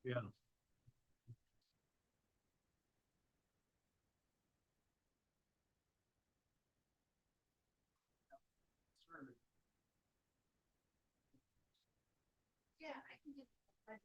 Yeah. Yeah, I can get that.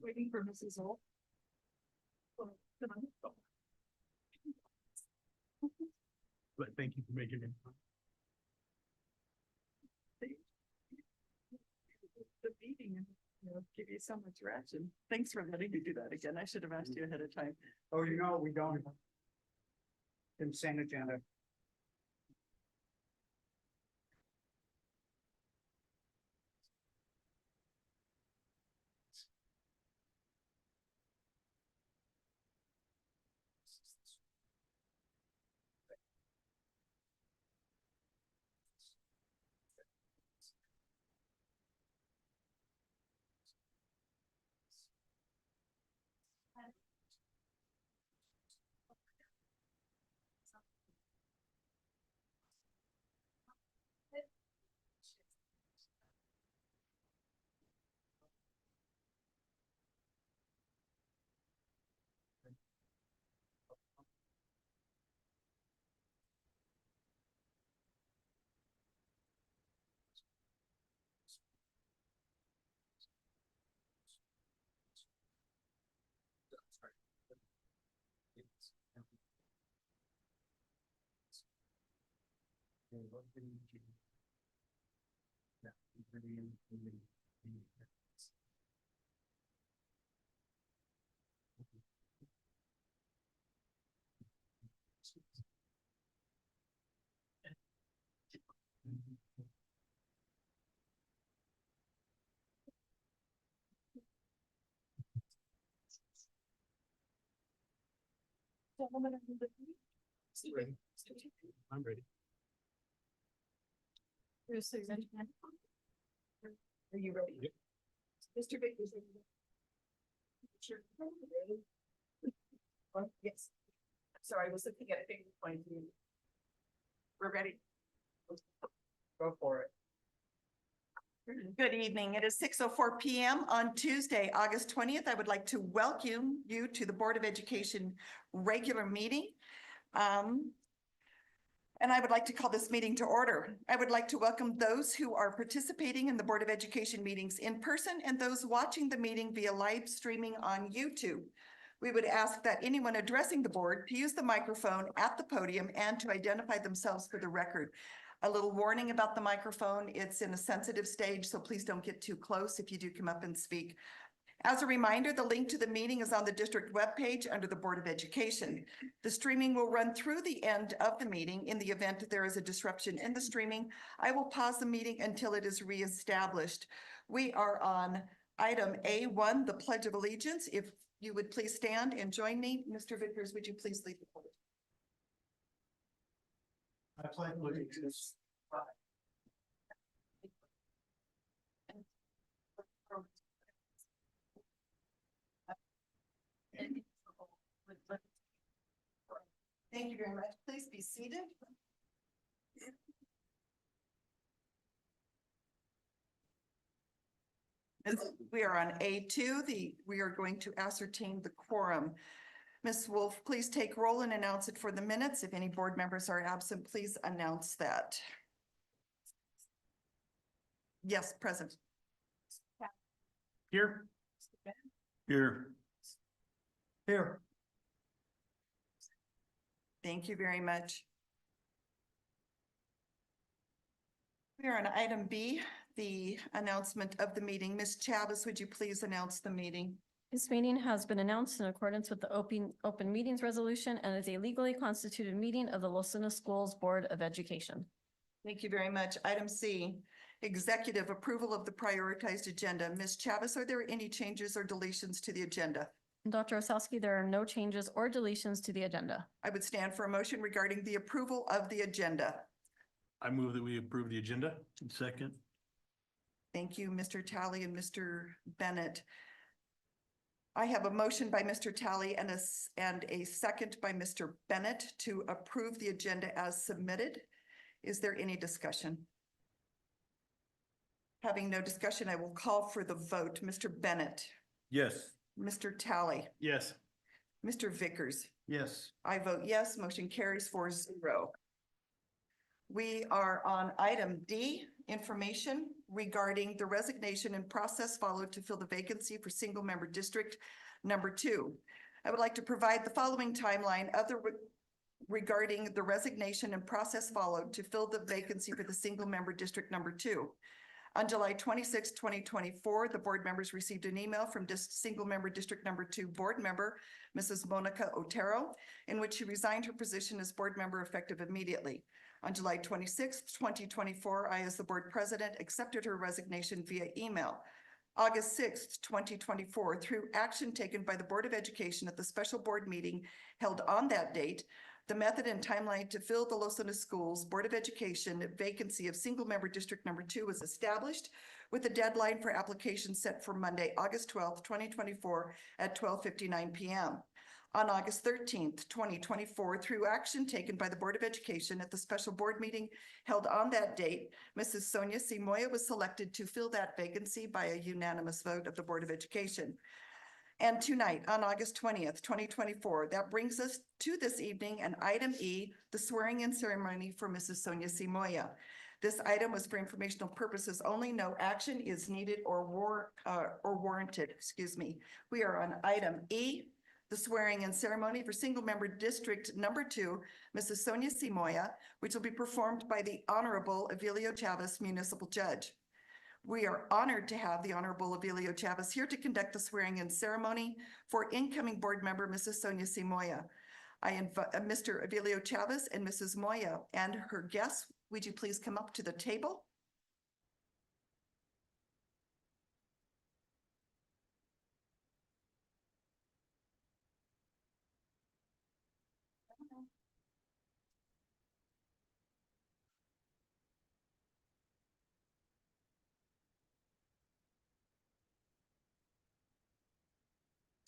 Waiting for Mrs. Old. But thank you for making it. The meeting and, give you so much ration. Thanks for letting me do that again. I should have asked you ahead of time. Oh, you know, we don't. Consent agenda. Ready. I'm ready. Are you ready? Yep. Mr. Vickers. Sure. Yes. Sorry, I was looking at a finger point. We're ready. Go for it. Good evening. It is 6:04 PM on Tuesday, August 20th. I would like to welcome you to the Board of Education regular meeting. And I would like to call this meeting to order. I would like to welcome those who are participating in the Board of Education meetings in person and those watching the meeting via live streaming on YouTube. We would ask that anyone addressing the board to use the microphone at the podium and to identify themselves for the record. A little warning about the microphone, it's in a sensitive stage, so please don't get too close if you do come up and speak. As a reminder, the link to the meeting is on the district webpage under the Board of Education. The streaming will run through the end of the meeting. In the event that there is a disruption in the streaming, I will pause the meeting until it is reestablished. We are on item A1, the Pledge of Allegiance. If you would please stand and join me. Mr. Vickers, would you please lead the pledge? I pledge allegiance. Thank you very much. Please be seated. As we are on A2, we are going to ascertain the quorum. Ms. Wolf, please take roll and announce it for the minutes. If any board members are absent, please announce that. Yes, present. Here. Here. Here. Thank you very much. We are on item B, the announcement of the meeting. Ms. Chavez, would you please announce the meeting? This meeting has been announced in accordance with the open meetings resolution and is a legally constituted meeting of the Los Angeles Schools Board of Education. Thank you very much. Item C, executive approval of the prioritized agenda. Ms. Chavez, are there any changes or deletions to the agenda? Dr. Osowski, there are no changes or deletions to the agenda. I would stand for a motion regarding the approval of the agenda. I move that we approve the agenda. Second. Thank you, Mr. Talley and Mr. Bennett. I have a motion by Mr. Talley and a second by Mr. Bennett to approve the agenda as submitted. Is there any discussion? Having no discussion, I will call for the vote. Mr. Bennett, Yes. Mr. Talley, Yes. Mr. Vickers. Yes. I vote yes, motion carries 4-0. We are on item D, information regarding the resignation and process followed to fill the vacancy for single-member district number 2. I would like to provide the following timeline of the regarding the resignation and process followed to fill the vacancy for the single-member district number 2. On July 26, 2024, the board members received an email from single-member district number 2 board member, Mrs. Monica Otero, in which she resigned her position as board member effective immediately. On July 26, 2024, I, as the board president, accepted her resignation via email. August 6, 2024, through action taken by the Board of Education at the special board meeting held on that date, the method and timeline to fill the Los Angeles Schools Board of Education vacancy of single-member district number 2 was established, with a deadline for application set for Monday, August 12, 2024 at 12:59 p.m. On August 13th, 2024, through action taken by the Board of Education at the special board meeting held on that date, Mrs. Sonia C. Moya was selected to fill that vacancy by a unanimous vote of the Board of Education. And tonight, on August 20th, 2024, that brings us to this evening and item E, the swearing-in ceremony for Mrs. Sonia C. Moya. This item was for informational purposes only. No action is needed or warranted. Excuse me. We are on item E, the swearing-in ceremony for single-member district number 2, Mrs. Sonia C. Moya, which will be performed by the Honorable Avilio Chavez, Municipal Judge. We are honored to have the Honorable Avilio Chavez here to conduct the swearing-in ceremony for incoming board member, Mrs. Sonia C. Moya. I invite Mr. Avilio Chavez and Mrs. Moya and her guests. Would you please come up to the table?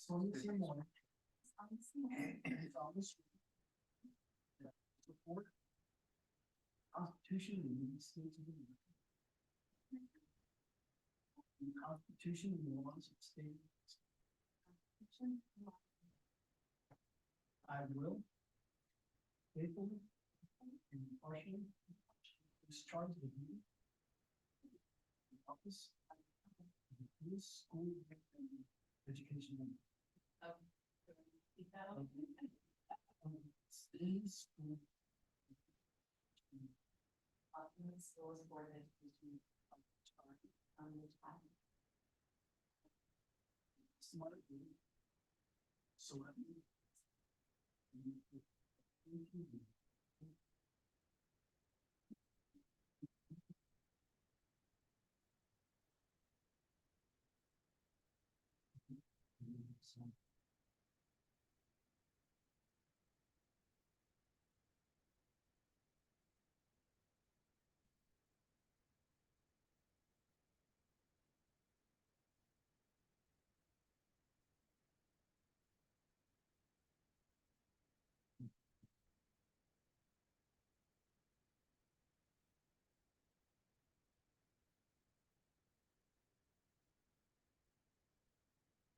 Sonia C. Moya. Is on this. Support. Constitution of the United States of America. The Constitution and laws of the state. I will faithfully and impartially discharge the duty of the office of the school education member. State school. Schools Board of Education. Smart. So let me.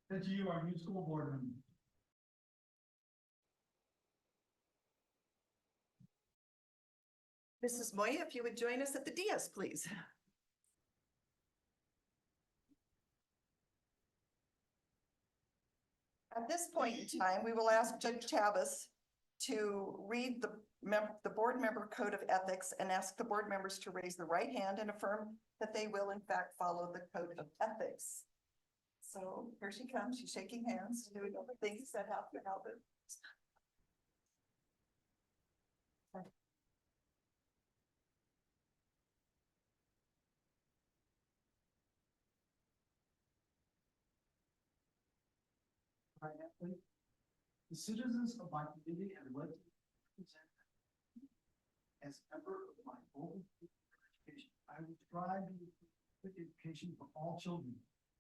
And to you, our new school board member. Mrs. Moya, if you would join us at the dais, please. At this point in time, we will ask Judge Chavez to read the board member code of ethics and ask the board members to raise the right hand and affirm that they will in fact follow the code of ethics. So here she comes. She's shaking hands, doing all the things that have to help it. The citizens of my community and elected representatives. As member of my local education, I will strive to improve education for all children,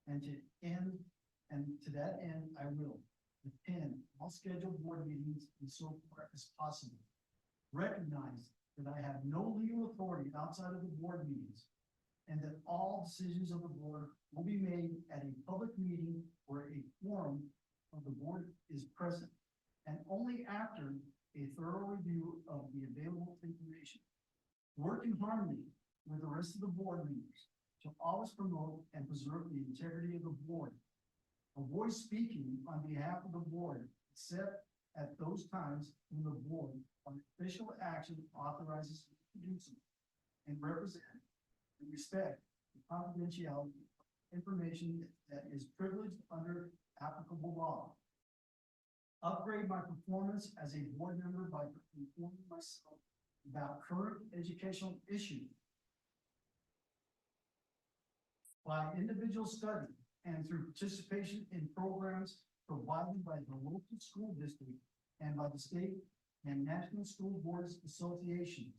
and to that end, I will attend all scheduled board meetings and so far as possible. Recognize that I have no legal authority outside of the board meetings, and that all decisions of the board will be made at a public meeting where a quorum of the board is present, and only after a thorough review of the available information. Work in harmony with the rest of the board members to always promote and preserve the integrity of the board. Avoid speaking on behalf of the board except at those times when the board on official action authorizes you to do so. And represent and respect the confidentiality of information that is privileged under applicable law. Upgrade my performance as a board member by informing myself about current educational issues. By individual study and through participation in programs provided by the local school district and by the state and national school boards associations.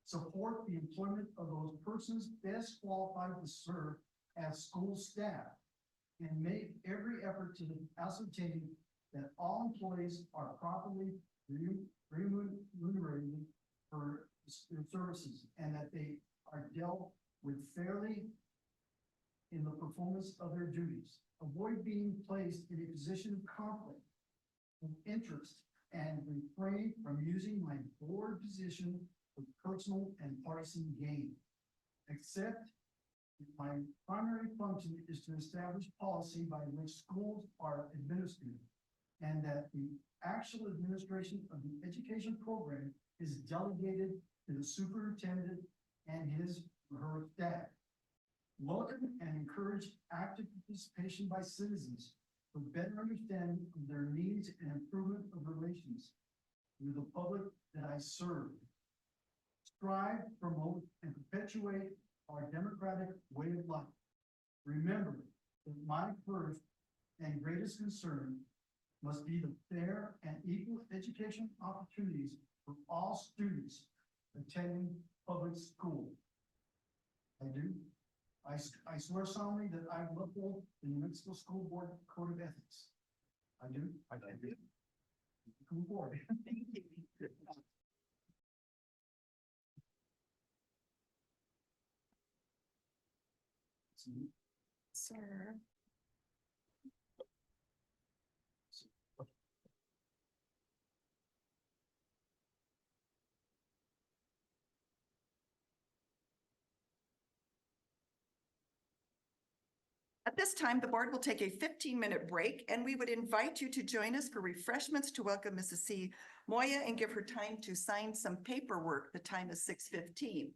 Support the employment of those persons best qualified to serve as school staff and make every effort to ascertain that all employees are properly remunerated for their services and that they are dealt with fairly in the performance of their duties. Avoid being placed in a position of conflict of interest and refrain from using my board position for personal and partisan gain. Except my primary function is to establish policy by which schools are administered, and that the actual administration of the education program is delegated to the superintendent and his or her staff. Welcome and encourage active participation by citizens for better understanding of their needs and improvement of relations with the public that I serve. Strive, promote, and perpetuate our democratic way of life. Remember that my first and greatest concern must be the fair and equal education opportunities for all students attending public school. I do. I swear solemnly that I will uphold the New Mexico School Board Code of Ethics. I do. I do. Come forward. Thank you. Sir. At this time, the board will take a 15-minute break, and we would invite you to join us for refreshments to welcome Mrs. C. Moya and give her time to sign some paperwork. The time is 6:15.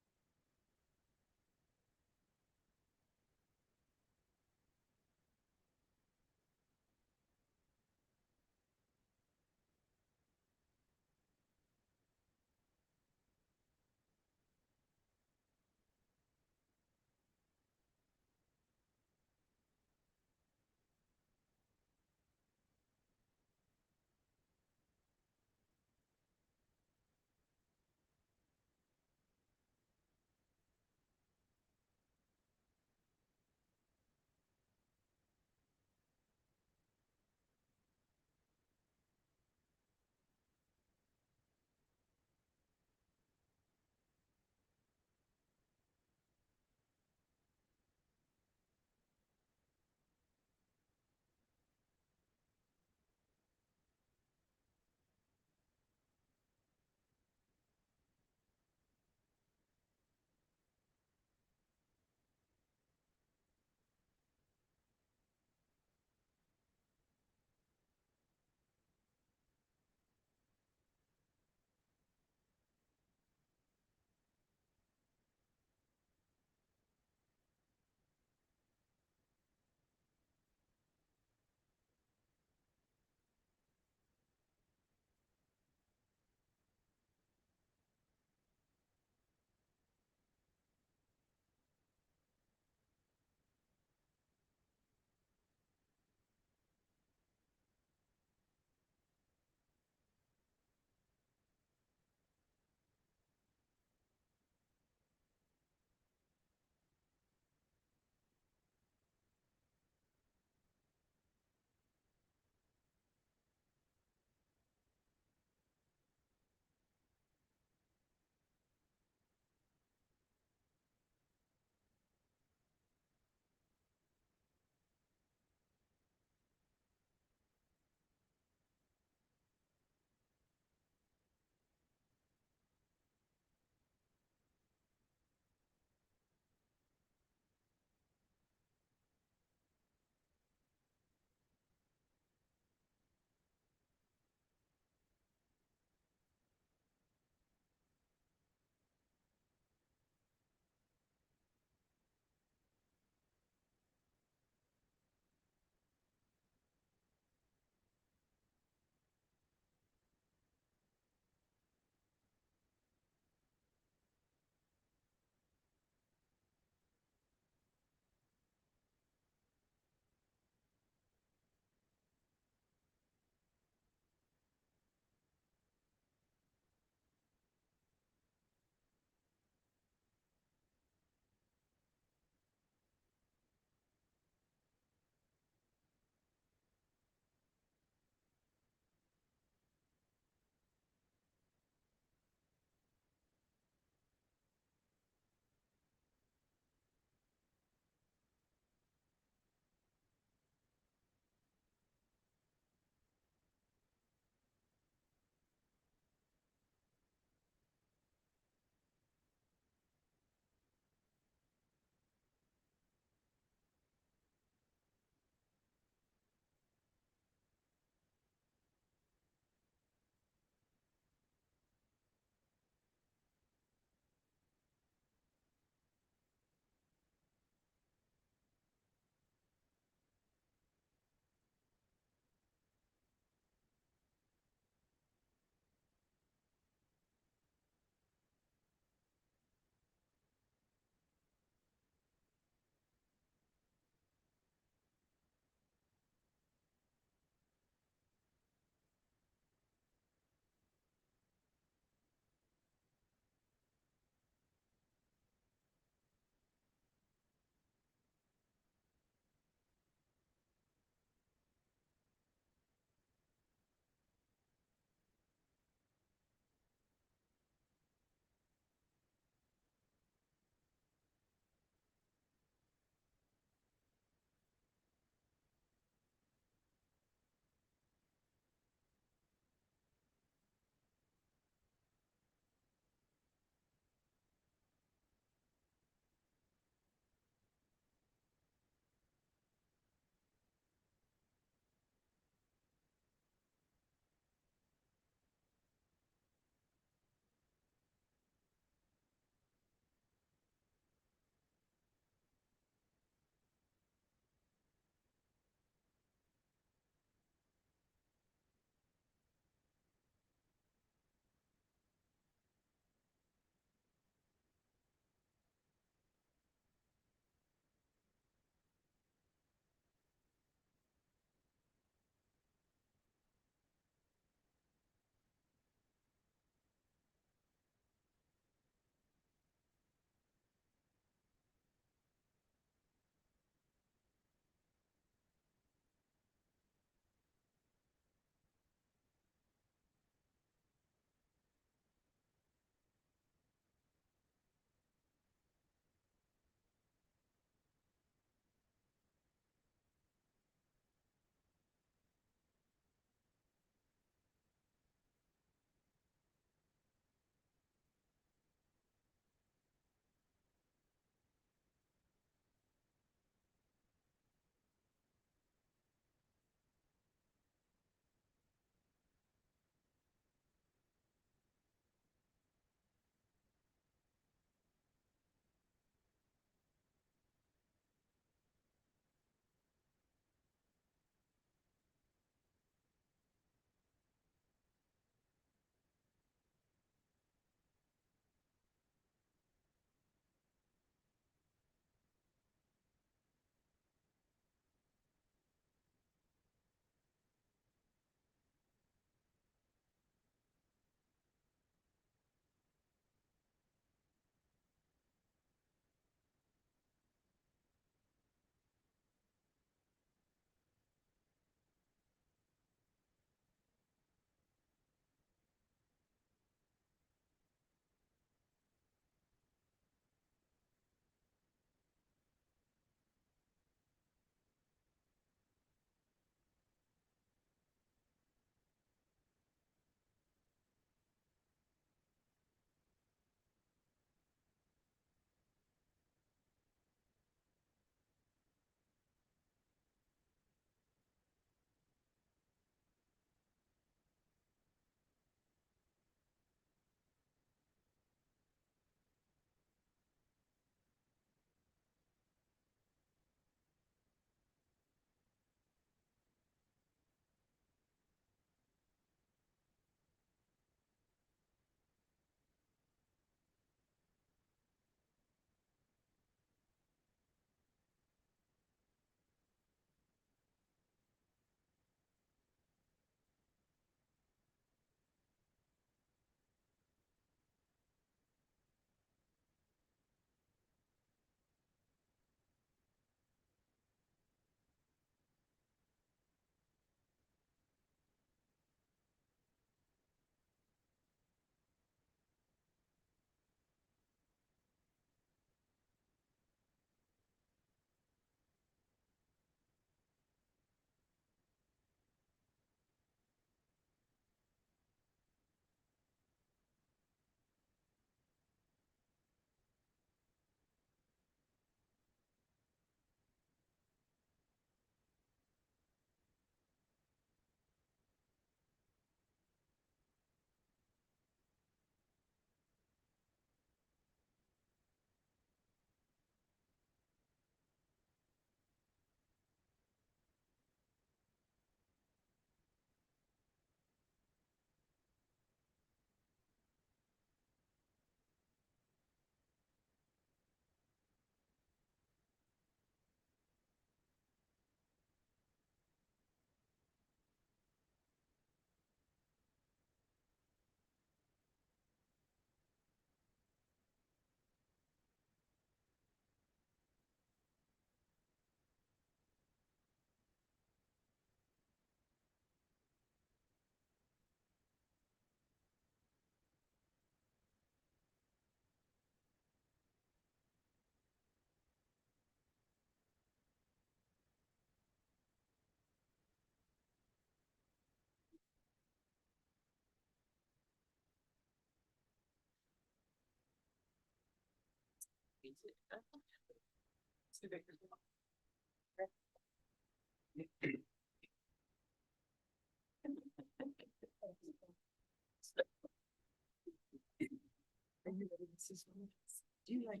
Do you like?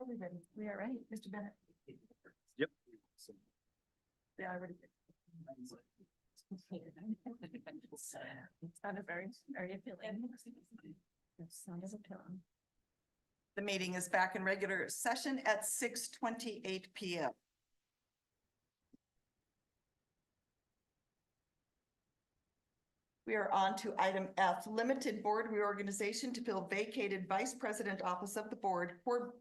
Everybody, we are ready. Mr. Bennett. Yep. Yeah, I already. Sounded very appealing. Sound is appealing. The meeting is back in regular session at 6:28 PM. We are on to item F, limited board reorganization to fill vacated vice president office of the board per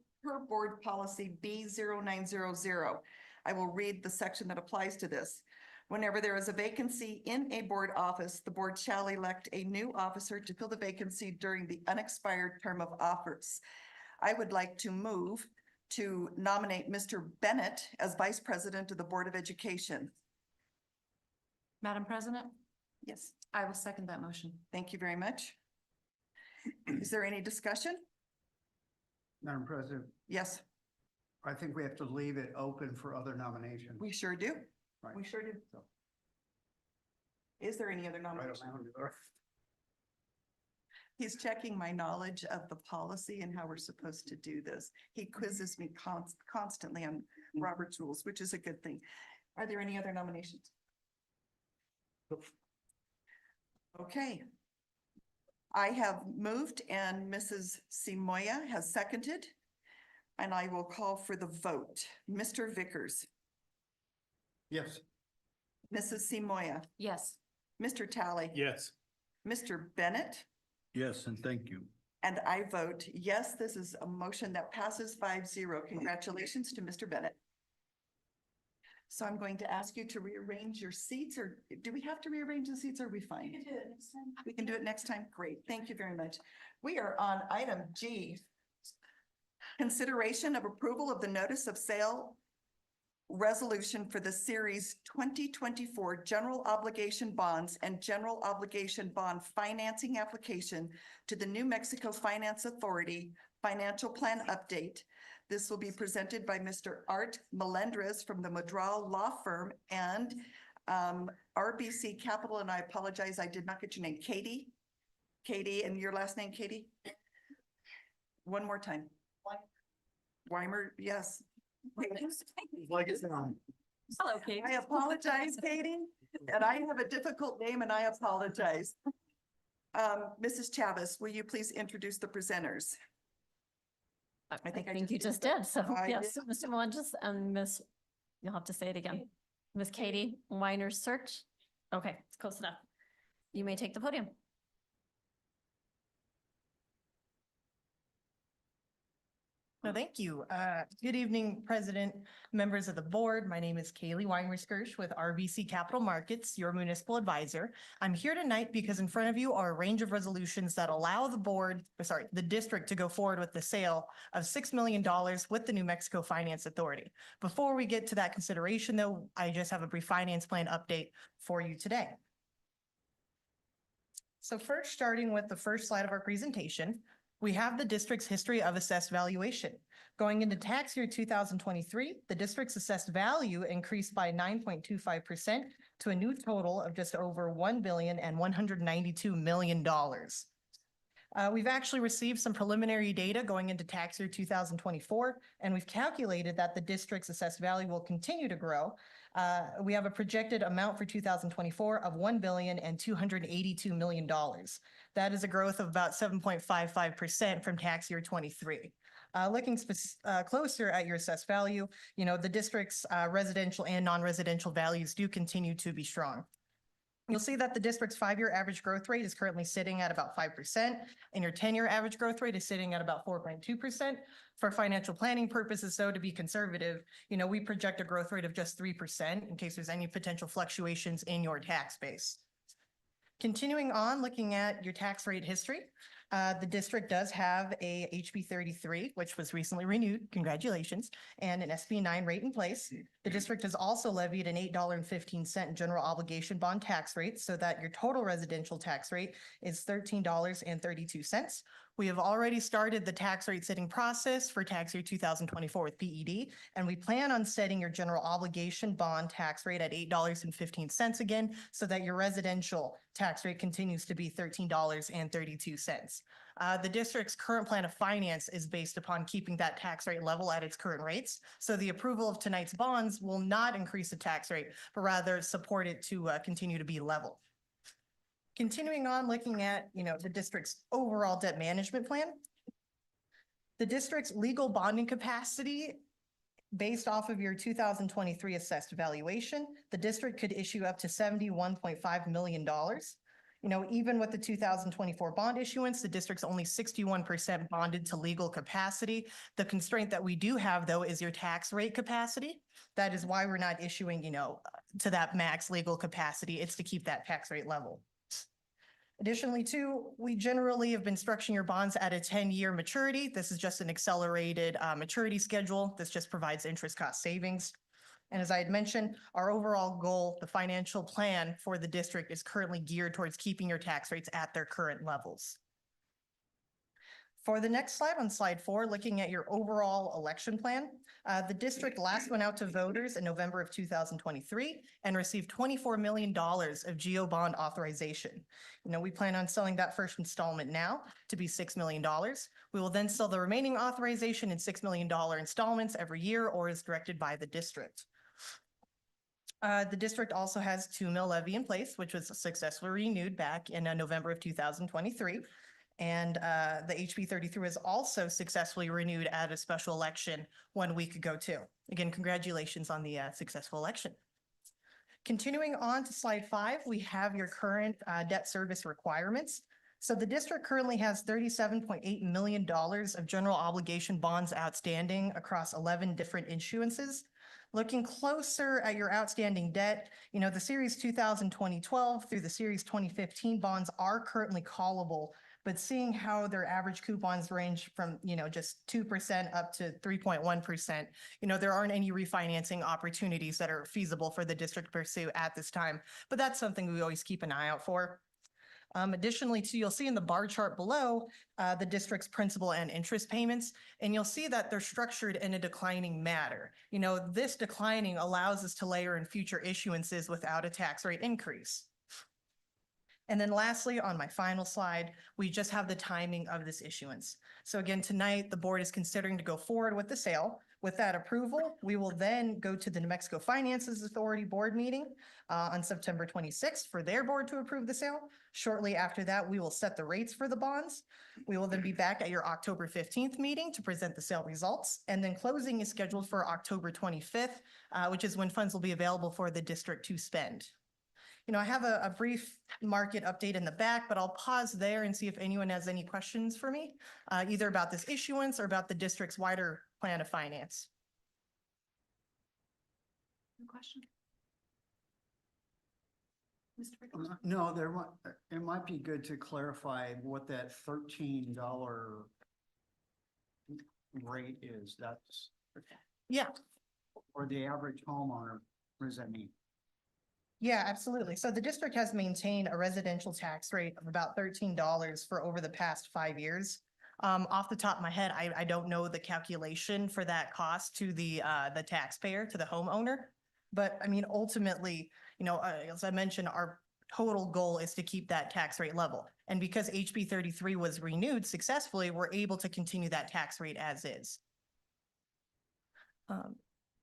board policy B0900. I will read the section that applies to this. Whenever there is a vacancy in a board office, the board shall elect a new officer to fill the vacancy during the unexpired term of office. I would like to move to nominate Mr. Bennett as vice president of the Board of Education. Madam President, Yes, I will second that motion. thank you very much. Is there any discussion? Madam President, Yes, I think we have to leave it open for other nominations. we sure do. Right. We sure do. So, Is there any other right nomination? around there. He's checking my knowledge of the policy and how we're supposed to do this. He quizzes me constantly on Robert's rules, which is a good thing. Are there any other nominations? Okay. I have moved and Mrs. Simoia has seconded. And I will call for the vote. Mr. Vickers, Yes. Mrs. Simoia, Yes. Mr. Tally. Yes. Mr. Bennett. Yes, and thank you. And I vote yes, this is a motion that passes 5-0. Congratulations to Mr. Bennett. So I'm going to ask you to rearrange your seats, or do we have to rearrange the seats? Or are we fine? We can do it next time. Great. Thank you very much. We are on item G. Consideration of approval of the notice of sale resolution for the series 2024 general obligation bonds and general obligation bond financing application to the New Mexico Finance Authority financial plan update. This will be presented by Mr. Art Melendrez from the Madral Law Firm and RBC Capital, and I apologize, I did not get your name. Katie? Katie, and your last name, Katie? One more time. Weimer, yes. Like it's on. Hello, Kate. I apologize, Katie, and I have a difficult name and I apologize. Mrs. Chavez, will you please introduce the presenters? I think I think just you did, just but did. So I yes, Mr. Melendez and Miss, you'll have to say it again. Miss Katie Weiner Search. Okay, it's close enough. You may take the podium. No, thank you. Good evening, President, members of the board. My name is Kaylee Weinriskirch with RBC Capital Markets, your municipal advisor. I'm here tonight because in front of you are a range of resolutions that allow the district to go forward with the sale of $6 million with the New Mexico Finance Authority. Before we get to that consideration, though, I just have a brief finance plan update for you today. So first, starting with the first slide of our presentation, we have the district's history of assessed valuation. Going into tax year 2023, the district's assessed value increased by 9.25% to a new total of just over $1,192 million. We've actually received some preliminary data going into tax year 2024, and we've calculated that the district's assessed value will continue to grow. We have a projected amount for 2024 of $1,282 million. That is a growth of about 7.55% from tax year 23. Looking closer at your assessed value, the district's residential and non-residential values do continue to be strong. You'll see that the district's 5-year average growth rate is currently sitting at about 5%, and your 10-year average growth rate is sitting at about 4.2%. For financial planning purposes, though, to be conservative, we project a growth rate of just 3% in case there's any potential fluctuations in your tax base. Continuing on, looking at your tax rate history, The district does have a HB 33, which was recently renewed. Congratulations. And an SB 9 rate in place. The district has also levied an $8.15 general obligation bond tax rate so that your total residential tax rate is $13.32. We have already started the tax rate setting process for tax year 2024 with PED, and we plan on setting your general obligation bond tax rate at $8.15 again, so that your residential tax rate continues to be $13.32. The district's current plan of finance is based upon keeping that tax rate level at its current rates. So the approval of tonight's bonds will not increase the tax rate, but rather support it to continue to be level. Continuing on, looking at, the district's overall debt management plan. The district's legal bonding capacity, based off of your 2023 assessed valuation, the district could issue up to $71.5 million. Even with the 2024 bond issuance, the district's only 61% bonded to legal capacity. The constraint that we do have, though, is your tax rate capacity. That is why we're not issuing, to that max legal capacity. It's to keep that tax rate level. Additionally, too, we generally have been structuring your bonds at a 10-year maturity. This is just an accelerated maturity schedule. This just provides interest cost savings. And as I had mentioned, our overall goal, the financial plan for the district, is currently geared towards keeping your tax rates at their current levels. For the next slide, on slide 4, looking at your overall election plan, the district last went out to voters in November of 2023 and received $24 million of GO bond authorization. We plan on selling that first installment now to be $6 million. We will then sell the remaining authorization in $6 million installments every year, or as directed by the district. The district also has 2 mill levy in place, which was successfully renewed back in November of 2023. And the HB 33 was also successfully renewed at a special election 1 week ago, too. Again, congratulations on the successful election. Continuing on to slide 5, we have your current debt service requirements. So the district currently has $37.8 million of general obligation bonds outstanding across 11 different issuances. Looking closer at your outstanding debt, the Series 2012 through the Series 2015 bonds are currently callable, but seeing how their average coupons range from, just 2% up to 3.1%, there aren't any refinancing opportunities that are feasible for the district to pursue at this time, but that's something we always keep an eye out for. Additionally, too, you'll see in the bar chart below the district's principal and interest payments, and you'll see that they're structured in a declining manner. This declining allows us to layer in future issuances without a tax rate increase. And then lastly, on my final slide, we just have the timing of this issuance. So again, tonight, the board is considering to go forward with the sale. With that approval, we will then go to the New Mexico Finances Authority board meeting on September 26th for their board to approve the sale. Shortly after that, we will set the rates for the bonds. We will then be back at your October 15th meeting to present the sale results. And then closing is scheduled for October 25th, which is when funds will be available for the district to spend. I have a brief market update in the back, but I'll pause there and see if anyone has any questions for me, either about this issuance or about the district's wider plan of finance. No question? Mr. No, it might be good to clarify what that $13 rate is. That's, Yeah. or the average homeowner, what does that mean? Yeah, absolutely. So the district has maintained a residential tax rate of about $13 for over the past 5 years. Off the top of my head, I don't know the calculation for that cost to the taxpayer, to the homeowner. But I mean, ultimately, as I mentioned, our total goal is to keep that tax rate level. And because HB 33 was renewed successfully, we're able to continue that tax rate as is.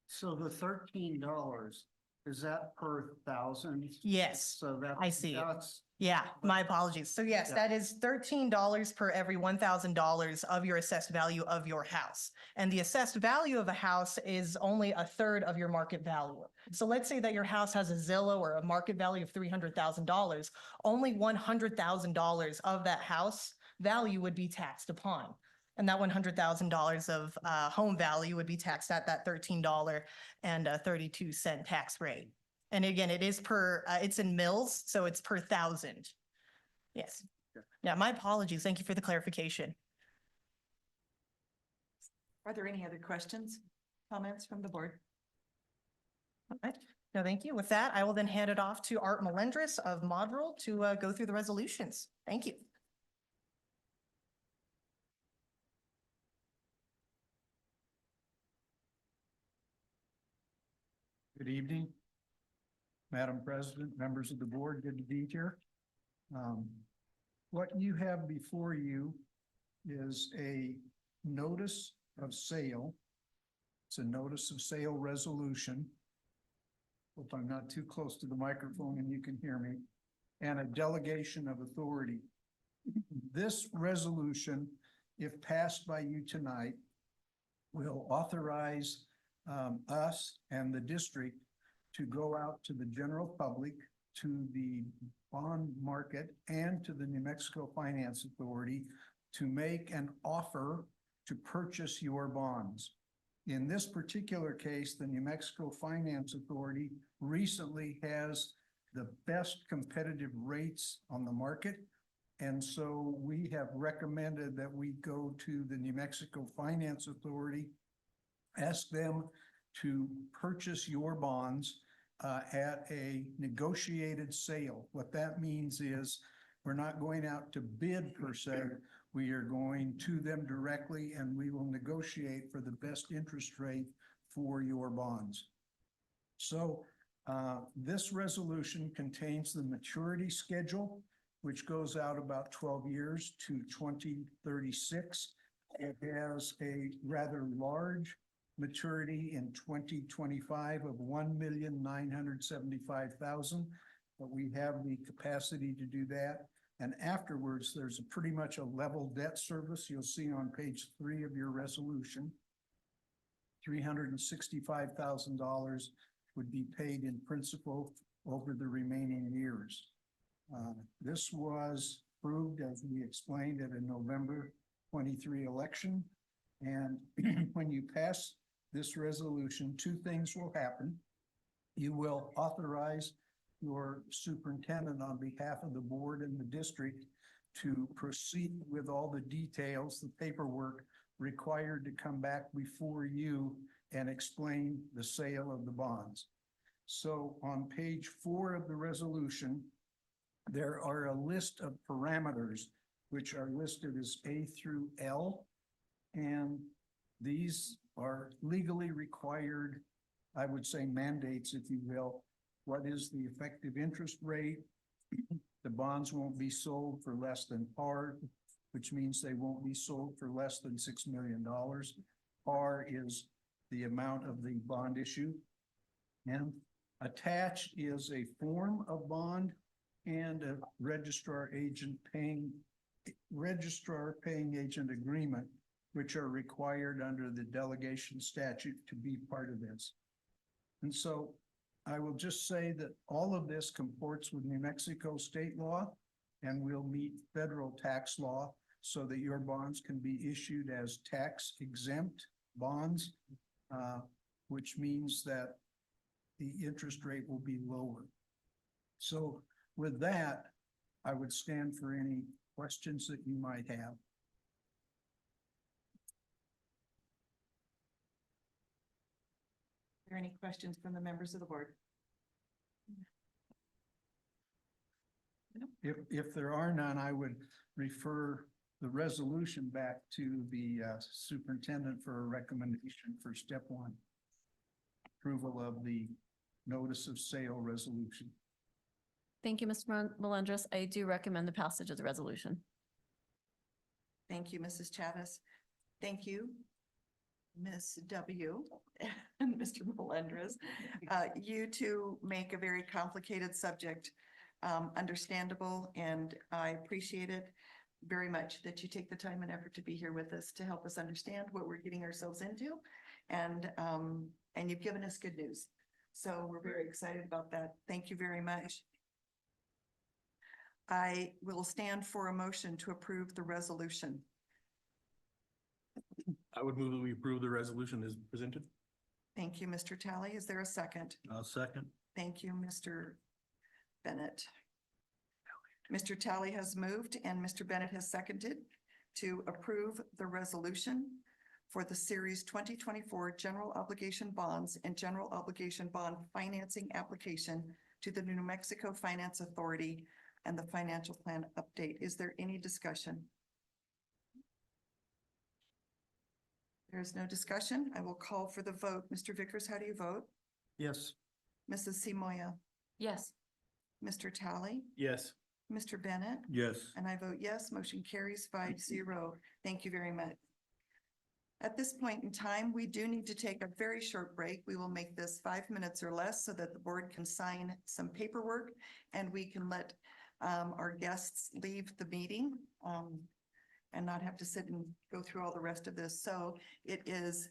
So the $13, is that per thousand? Yes, So that. I see. That's, yeah, my apologies. So yes, Yeah. that is $13 per every $1,000 of your assessed value of your house. And the assessed value of a house is only a third of your market value. So let's say that your house has a Zillow or a market value of $300,000. Only $100,000 of that house value would be taxed upon. And that $100,000 of home value would be taxed at that $13.32 tax rate. And again, it is per, it's in mills, so it's per thousand. Yes. Yeah, my apologies. Thank you for the clarification. Are there any other questions, comments from the board? All right. No, thank you. With that, I will then hand it off to Art Melendres of Modrel to go through the resolutions. Thank you. Good evening. Madam President, members of the board, good to be here. What you have before you is a notice of sale. It's a notice of sale resolution. Hope I'm not too close to the microphone and you can hear me. And a delegation of authority. This resolution, if passed by you tonight, will authorize us and the district to go out to the general public, to the bond market, and to the New Mexico Finance Authority to make an offer to purchase your bonds. In this particular case, the New Mexico Finance Authority recently has the best competitive rates on the market. And so we have recommended that we go to the New Mexico Finance Authority, ask them to purchase your bonds at a negotiated sale. What that means is we're not going out to bid per se. We are going to them directly and we will negotiate for the best interest rate for your bonds. So this resolution contains the maturity schedule, which goes out about 12 years to 2036. It has a rather large maturity in 2025 of 1,975,000, but we have the capacity to do that. And afterwards, there's pretty much a level debt service. You'll see on page 3 of your resolution, $365,000 would be paid in principal over the remaining years. This was approved, as we explained, at a November 23 election. And when you pass this resolution, 2 things will happen. You will authorize your superintendent on behalf of the board and the district to proceed with all the details, the paperwork required to come back before you and explain the sale of the bonds. So on page 4 of the resolution, there are a list of parameters which are listed as A through L. And these are legally required, I would say mandates, if you will. What is the effective interest rate? The bonds won't be sold for less than par, which means they won't be sold for less than $6 million. Par is the amount of the bond issue. And attached is a form of bond and a registrar paying agent agreement, which are required under the delegation statute to be part of this. And so I will just say that all of this comports with New Mexico state law and will meet federal tax law so that your bonds can be issued as tax exempt bonds, which means that the interest rate will be lower. So with that, I would stand for any questions that you might have. Are there any questions from the members of the board? If there are none, I would refer the resolution back to the superintendent for a recommendation for step 1. Approval of the notice of sale resolution. Thank you, Mr. Melendres. I do recommend the passage of the resolution. Thank you, Mrs. Chavez. Thank you, Ms. W. and Mr. Melendres. You two make a very complicated subject understandable, and I appreciate it very much that you take the time and effort to be here with us to help us understand what we're getting ourselves into. And you've given us good news. So we're very excited about that. Thank you very much. I will stand for a motion to approve the resolution. I would move that we approve the resolution as presented. Thank you, Mr. Talley. Is there a second? I'll second. Thank you, Mr. Bennett. Mr. Tally has moved and Mr. Bennett has seconded to approve the resolution for the Series 2024 General Obligation Bonds and General Obligation Bond Financing Application to the New Mexico Finance Authority and the financial plan update. Is there any discussion? There is no discussion. I will call for the vote. Mr. Vickers, how do you vote? Yes. Mrs. Simoia, Yes. Mr. Tally, Yes. Mr. Bennett, Yes. and I vote yes. Motion carries 5-0. Thank you very much. At this point in time, we do need to take a very short break. We will make this 5 minutes or less so that the board can sign some paperwork and we can let our guests leave the meeting and not have to sit and go through all the rest of this. So it is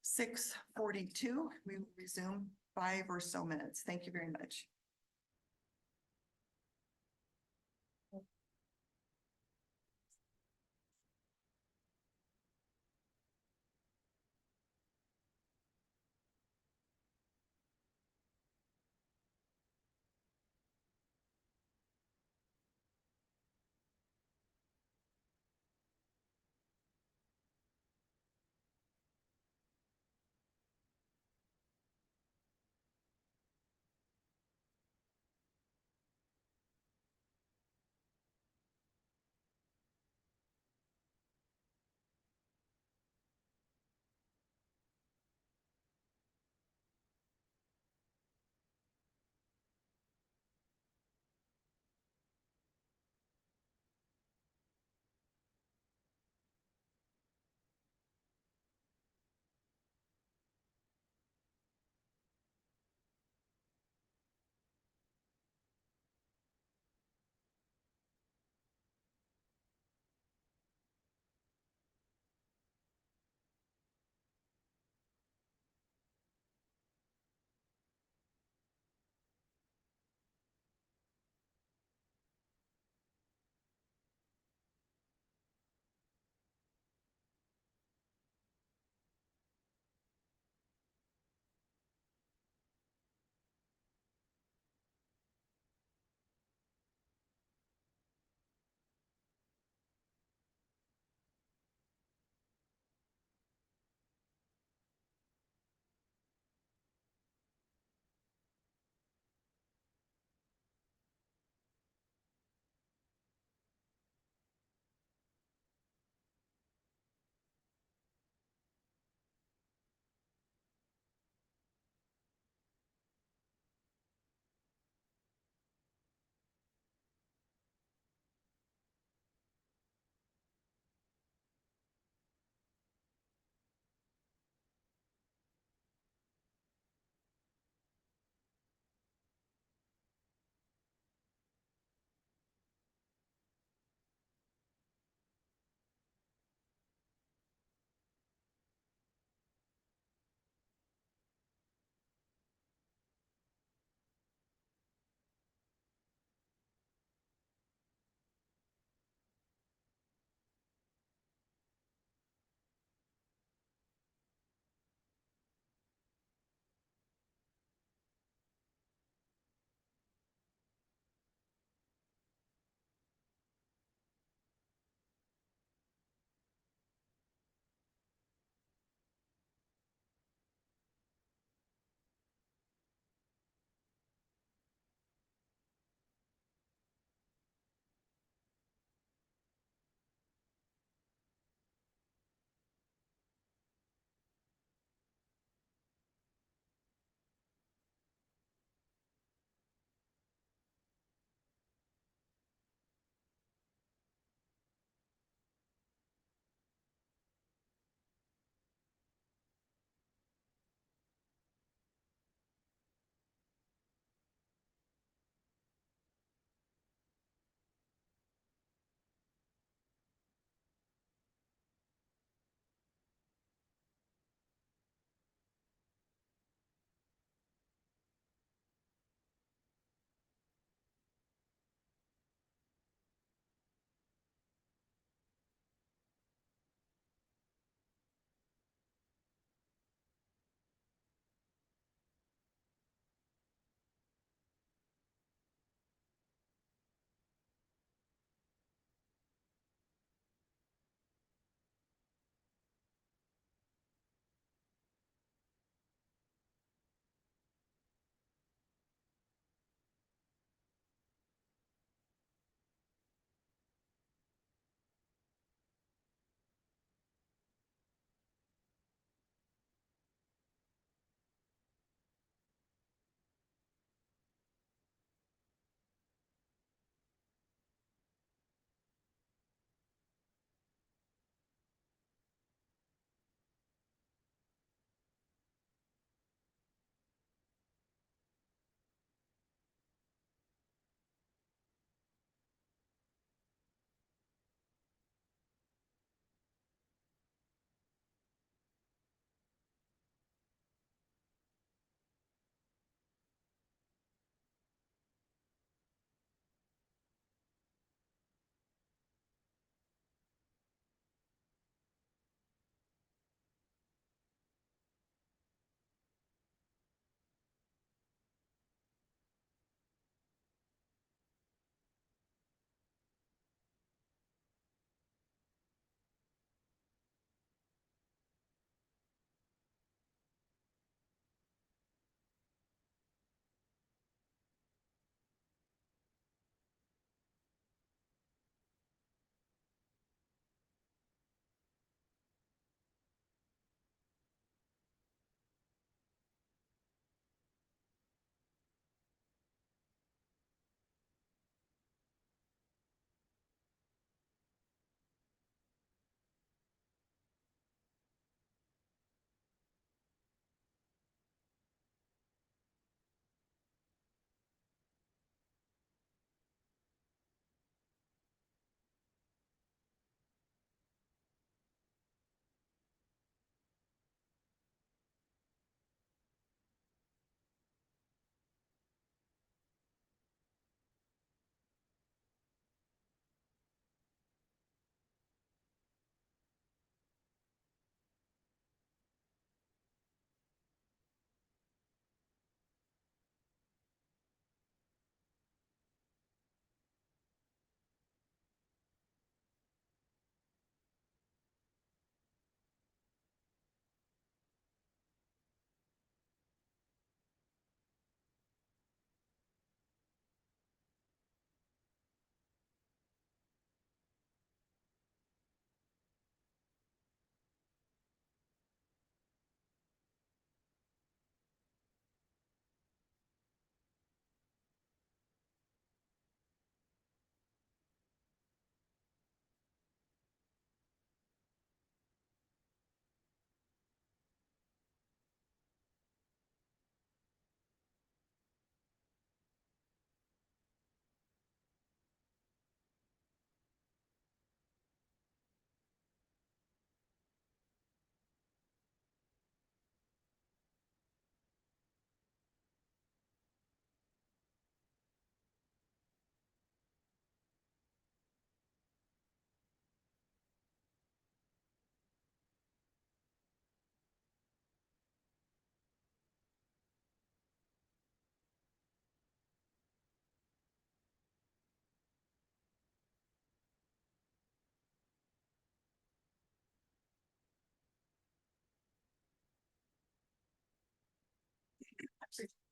6:42. We will resume 5 or so minutes. Thank you very much.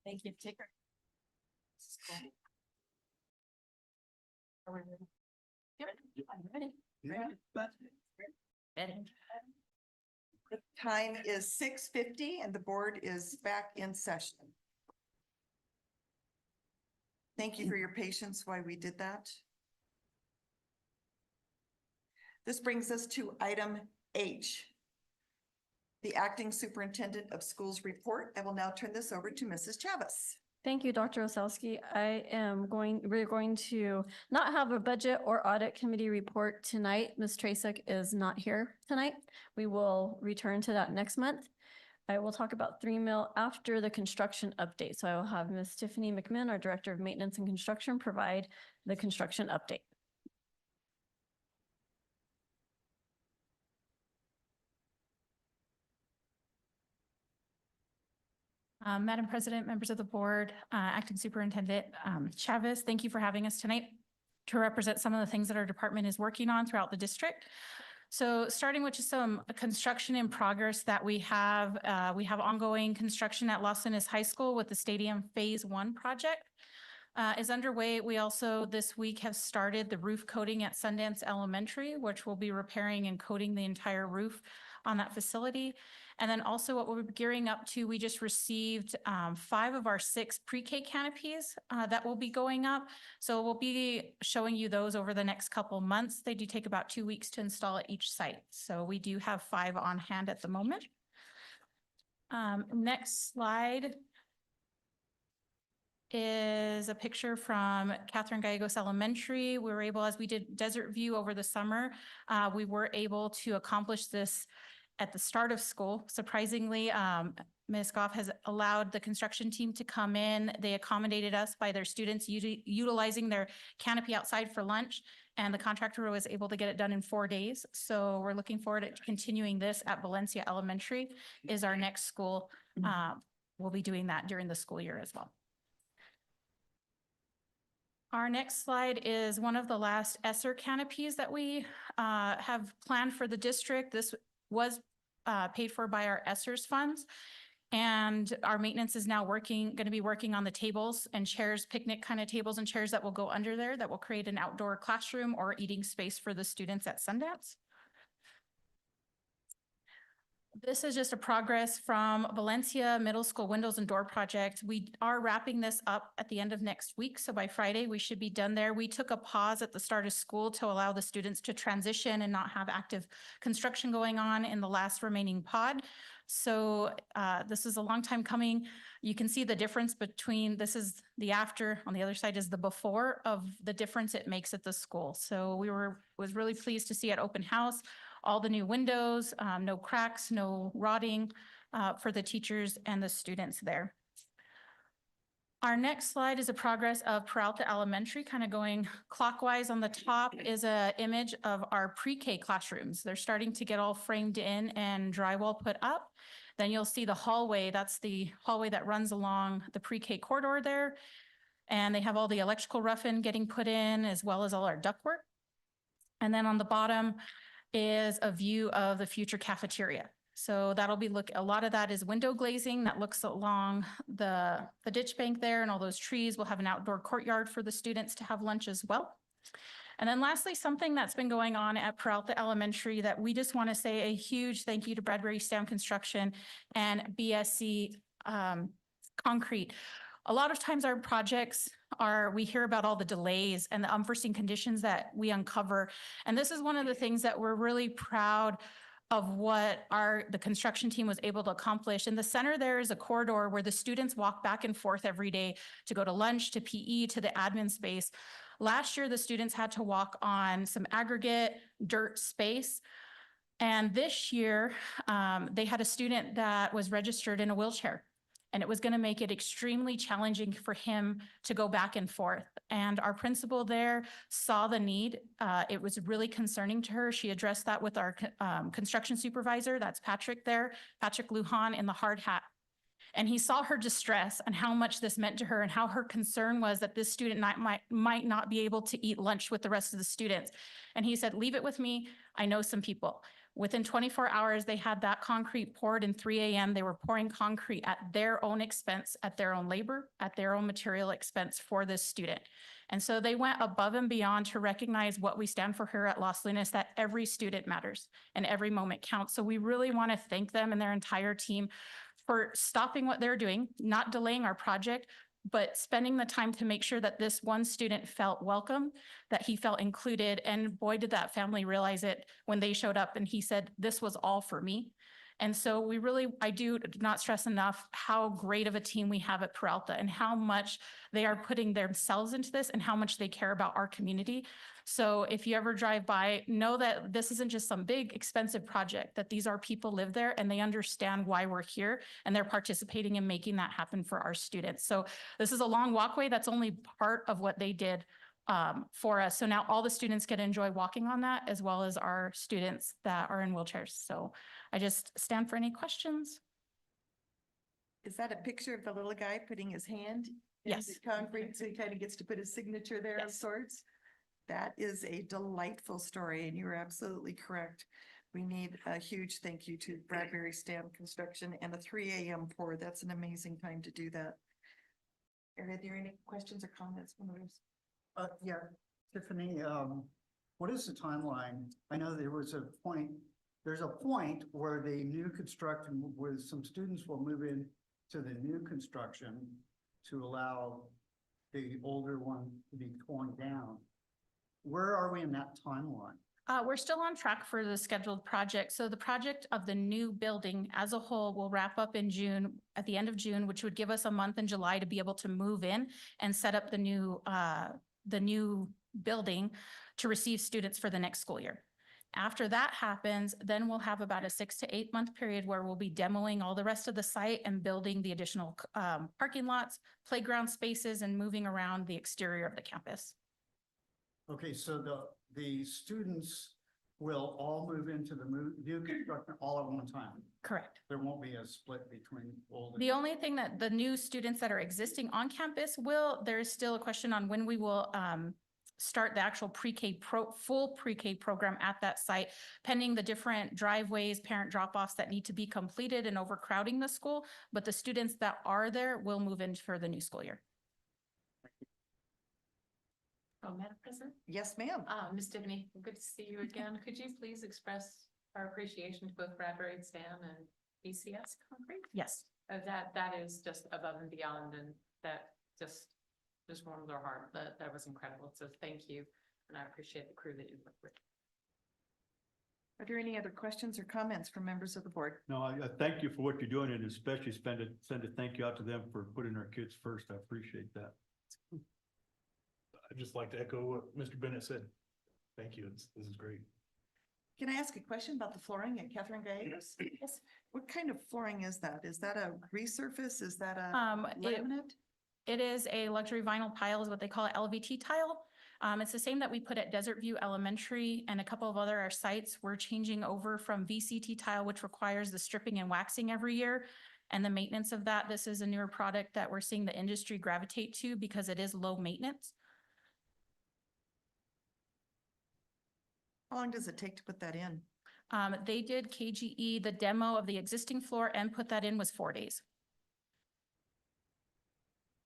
Thank you. Take care. Are we ready? You're ready? I'm ready. Ready. The time is 6:50 and the board is back in session. Thank you for your patience while we did that. This brings us to item H, the acting superintendent of schools report. I will now turn this over to Mrs. Chavez. Thank you, Dr. Osowski. We're going to not have a budget or audit committee report tonight. Ms. Tracek is not here tonight. We will return to that next month. I will talk about 3 Mill after the construction update. So I will have Ms. Tiffany McMinn, our Director of Maintenance and Construction, provide the construction update. Madam President, members of the board, Acting Superintendent Chavez, thank you for having us tonight to represent some of the things that our department is working on throughout the district. So starting with just some construction in progress that we have ongoing construction at Los Angeles High School with the Stadium Phase 1 project is underway. We also this week have started the roof coating at Sundance Elementary, which will be repairing and coating the entire roof on that facility. And then also what we're gearing up to, we just received 5 of our 6 pre-K canopies that will be going up. So we'll be showing you those over the next couple months. They do take about 2 weeks to install at each site. So we do have 5 on hand at the moment. Next slide is a picture from Catherine Gallegos Elementary. We were able, as we did Desert View over the summer, we were able to accomplish this at the start of school. Surprisingly, Ms. Goff has allowed the construction team to come in. They accommodated us by their students utilizing their canopy outside for lunch, and the contractor was able to get it done in 4 days. So we're looking forward to continuing this at Valencia Elementary is our next school. We'll be doing that during the school year as well. Our next slide is one of the last ESSER canopies that we have planned for the district. This was paid for by our ESSERS funds. And our maintenance is now going to be working on the tables and chairs, picnic kind of tables and chairs that will go under there that will create an outdoor classroom or eating space for the students at Sundance. This is just a progress from Valencia Middle School Windows and Door Project. We are wrapping this up at the end of next week. So by Friday, we should be done there. We took a pause at the start of school to allow the students to transition and not have active construction going on in the last remaining pod. So this is a long time coming. You can see the difference between, this is the after, on the other side is the before of the difference it makes at the school. So was really pleased to see at open house all the new windows, no cracks, no rotting for the teachers and the students there. Our next slide is a progress of Peralta Elementary, kind of going clockwise. On the top is an image of our pre-K classrooms. They're starting to get all framed in and drywall put up. Then you'll see the hallway. That's the hallway that runs along the pre-K corridor there. And they have all the electrical rough-in getting put in, as well as all our ductwork. And then on the bottom is a view of the future cafeteria. So that'll be a lot of that is window glazing that looks along the ditch bank there, and all those trees. We'll have an outdoor courtyard for the students to have lunch as well. And then lastly, something that's been going on at Peralta Elementary that we just want to say a huge thank you to Bradbury Stam Construction and BSC Concrete. A lot of times our projects we hear about all the delays and the unforeseen conditions that we uncover. And this is one of the things that we're really proud of what the construction team was able to accomplish. In the center there is a corridor where the students walk back and forth every day to go to lunch, to PE, to the admin space. Last year, the students had to walk on some aggregate dirt space. And this year, they had a student that was registered in a wheelchair. And it was going to make it extremely challenging for him to go back and forth. And our principal there saw the need. It was really concerning to her. She addressed that with our construction supervisor. That's Patrick there, Patrick Lujan in the hard hat. And he saw her distress and how much this meant to her and how her concern was that this student might not be able to eat lunch with the rest of the students. And he said, leave it with me. I know some people. Within 24 hours, they had that concrete poured in 3 a.m. They were pouring concrete at their own expense, at their own labor, at their own material expense for this student. And so they went above and beyond to recognize what we stand for here at Los Lunas, that every student matters and every moment counts. So we really want to thank them and their entire team for stopping what they're doing, not delaying our project, but spending the time to make sure that this one student felt welcome, that he felt included. And boy, did that family realize it when they showed up and he said, this was all for me. And so I do not stress enough how great of a team we have at Peralta and how much they are putting themselves into this and how much they care about our community. So if you ever drive by, know that this isn't just some big expensive project, that these are people live there and they understand why we're here and they're participating in making that happen for our students. So this is a long walkway. That's only part of what they did for us. So now all the students get to enjoy walking on that, as well as our students that are in wheelchairs. So I just stand for any questions. Is that a picture of the little guy putting his hand in Yes. the concrete, so he kind of gets to put his signature there of Yes. sorts? That is a delightful story, and you're absolutely correct. We need a huge thank you to Bradbury Stam Construction and a 3 a.m. pour. That's an amazing time to do that. Are there any questions or comments from others? Yeah, Tiffany, what is the timeline? I know there's a point where the new construction, where some students will move in to the new construction to allow the older one to be torn down. Where are we in that timeline? We're still on track for the scheduled project. So the project of the new building as a whole will wrap up in June, at the end of June, which would give us a month in July to be able to move in and set up the new building to receive students for the next school year. After that happens, then we'll have about a 6 to 8 month period where we'll be demoing all the rest of the site and building the additional parking lots, playground spaces, and moving around the exterior of the campus. Okay, so the students will all move into the new construction all at one time. Correct. There won't be a split between old and. The only thing that the new students that are existing on campus there is still a question on when we will start the actual full pre-K program at that site, pending the different driveways, parent drop-offs that need to be completed and overcrowding the school. But the students that are there will move in for the new school year. Oh, Madam President? Yes, ma'am. Ms. Tiffany, good to see you again. Could you please express our appreciation to both Bradbury and Stam and BCS Concrete? Yes. That is just above and beyond, and that just warmed our heart. That was incredible. So thank you, and I appreciate the crew that you worked with. Are there any other questions or comments from members of the board? No, I thank you for what you're doing, and especially send a thank you out to them for putting our kids first. I appreciate that. I'd just like to echo what Mr. Bennett said. Thank you. This is great. Can I ask a question about the flooring at Catherine Gallegos? Yes. What kind of flooring is that? Is that a resurface? Is that a laminate? It is a luxury vinyl tile, is what they call it, LVT tile. It's the same that we put at Desert View Elementary and a couple of other sites. We're changing over from VCT tile, which requires the stripping and waxing every year, and the maintenance of that. This is a newer product that we're seeing the industry gravitate to because it is low maintenance. How long does it take to put that in? They did KGE, the demo of the existing floor, and put that in was 4 days.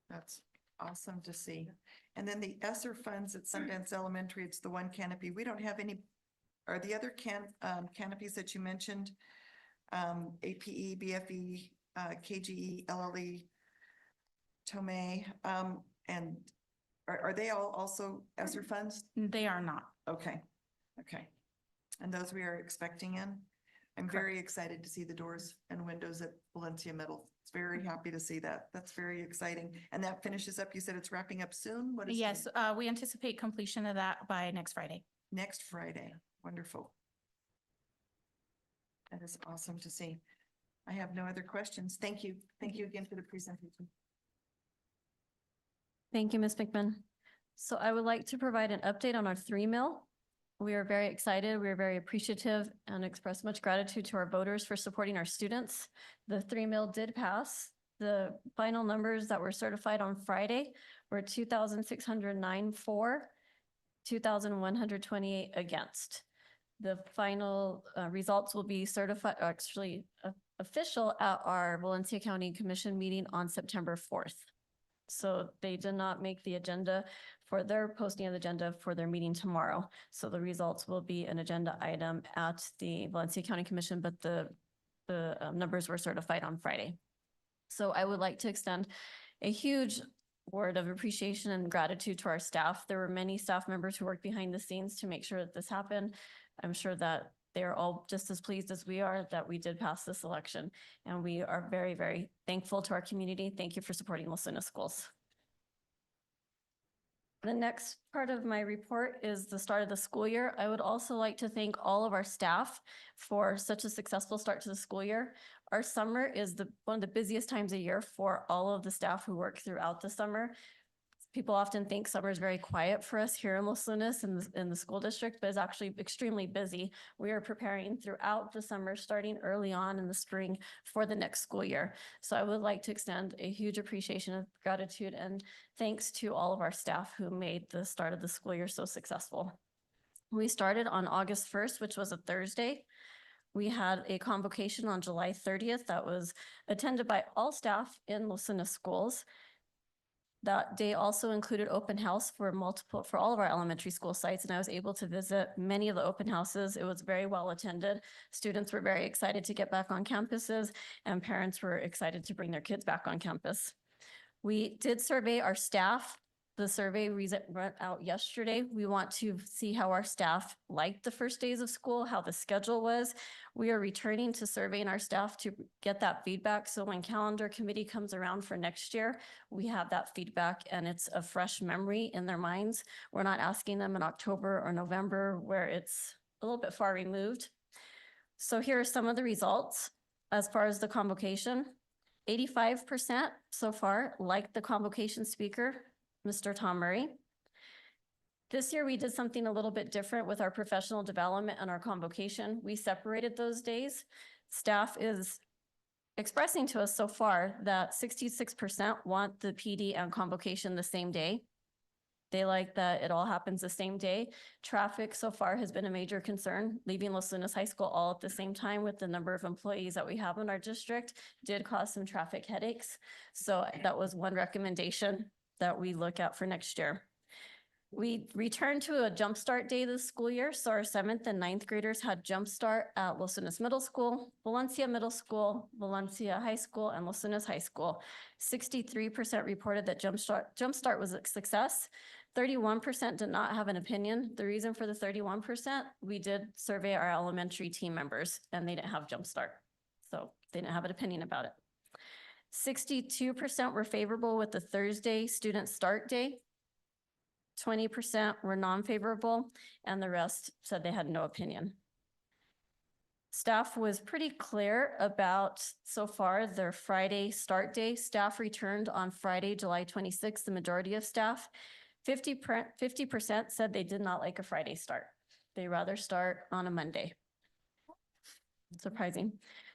That's awesome to see. And then the ESSER funds at Sundance Elementary, it's the one canopy. We don't have any, are the other canopies that you mentioned? APE, BFE, KGE, LLE, Tomei, and are they all also ESSER funds? They are not. Okay, okay. And those we are expecting in? I'm very excited to see the doors and windows at Valencia Middle. It's very happy to see that. That's very exciting. And that finishes up, you said it's wrapping up soon? What is the- Yes, we anticipate completion of that by next Friday. Next Friday. Wonderful. That is awesome to see. I have no other questions. Thank you. Thank you again for the presentation. Thank you, Ms. McMahon. So I would like to provide an update on our 3 mill. We are very excited. We are very appreciative and express much gratitude to our voters for supporting our students. The 3 mill did pass. The final numbers that were certified on Friday were 2,609 for, 2,128 against. The final results will be certified, actually official at our Valencia County Commission meeting on September 4th. So they did not make the agenda for their posting of the agenda for their meeting tomorrow. So the results will be an agenda item at the Valencia County Commission, but the numbers were certified on Friday. So I would like to extend a huge word of appreciation and gratitude to our staff. There were many staff members who worked behind the scenes to make sure that this happened. I'm sure that they're all just as pleased as we are that we did pass this election. And we are very, very thankful to our community. Thank you for supporting Los Lunas schools. The next part of my report is the start of the school year. I would also like to thank all of our staff for such a successful start to the school year. Our summer is one of the busiest times of year for all of the staff who work throughout the summer. People often think summer is very quiet for us here in Los Lunas in the school district, but it's actually extremely busy. We are preparing throughout the summer, starting early on in the spring for the next school year. So I would like to extend a huge appreciation of gratitude and thanks to all of our staff who made the start of the school year so successful. We started on August 1st, which was a Thursday. We had a convocation on July 30th that was attended by all staff in Los Lunas schools. That day also included open house for all of our elementary school sites, and I was able to visit many of the open houses. It was very well attended. Students were very excited to get back on campuses, and parents were excited to bring their kids back on campus. We did survey our staff. The survey went out yesterday. We want to see how our staff liked the first days of school, how the schedule was. We are returning to surveying our staff to get that feedback. So when calendar committee comes around for next year, we have that feedback and it's a fresh memory in their minds. We're not asking them in October or November where it's a little bit far removed. So here are some of the results as far as the convocation. 85% so far liked the convocation speaker, Mr. Tom Murray. This year, we did something a little bit different with our professional development and our convocation. We separated those days. Staff is expressing to us so far that 66% want the PD and convocation the same day. They like that it all happens the same day. Traffic so far has been a major concern. Leaving Los Lunas High School all at the same time with the number of employees that we have in our district did cause some traffic headaches. So that was one recommendation that we look at for next year. We returned to a jumpstart day this school year. So our 7th and 9th graders had jumpstart at Los Lunas Middle School, Valencia Middle School, Valencia High School, and Los Lunas High School. 63% reported that jumpstart was a success. 31% did not have an opinion. The reason for the 31%, we did survey our elementary team members and they didn't have jumpstart. So they didn't have an opinion about it. 62% were favorable with the Thursday student start day. 20% were non-favorable, and the rest said they had no opinion. Staff was pretty clear about, so far, their Friday start day. Staff returned on Friday, July 26th, the majority of staff. 50% said they did not like a Friday start. They rather start on a Monday. Surprising.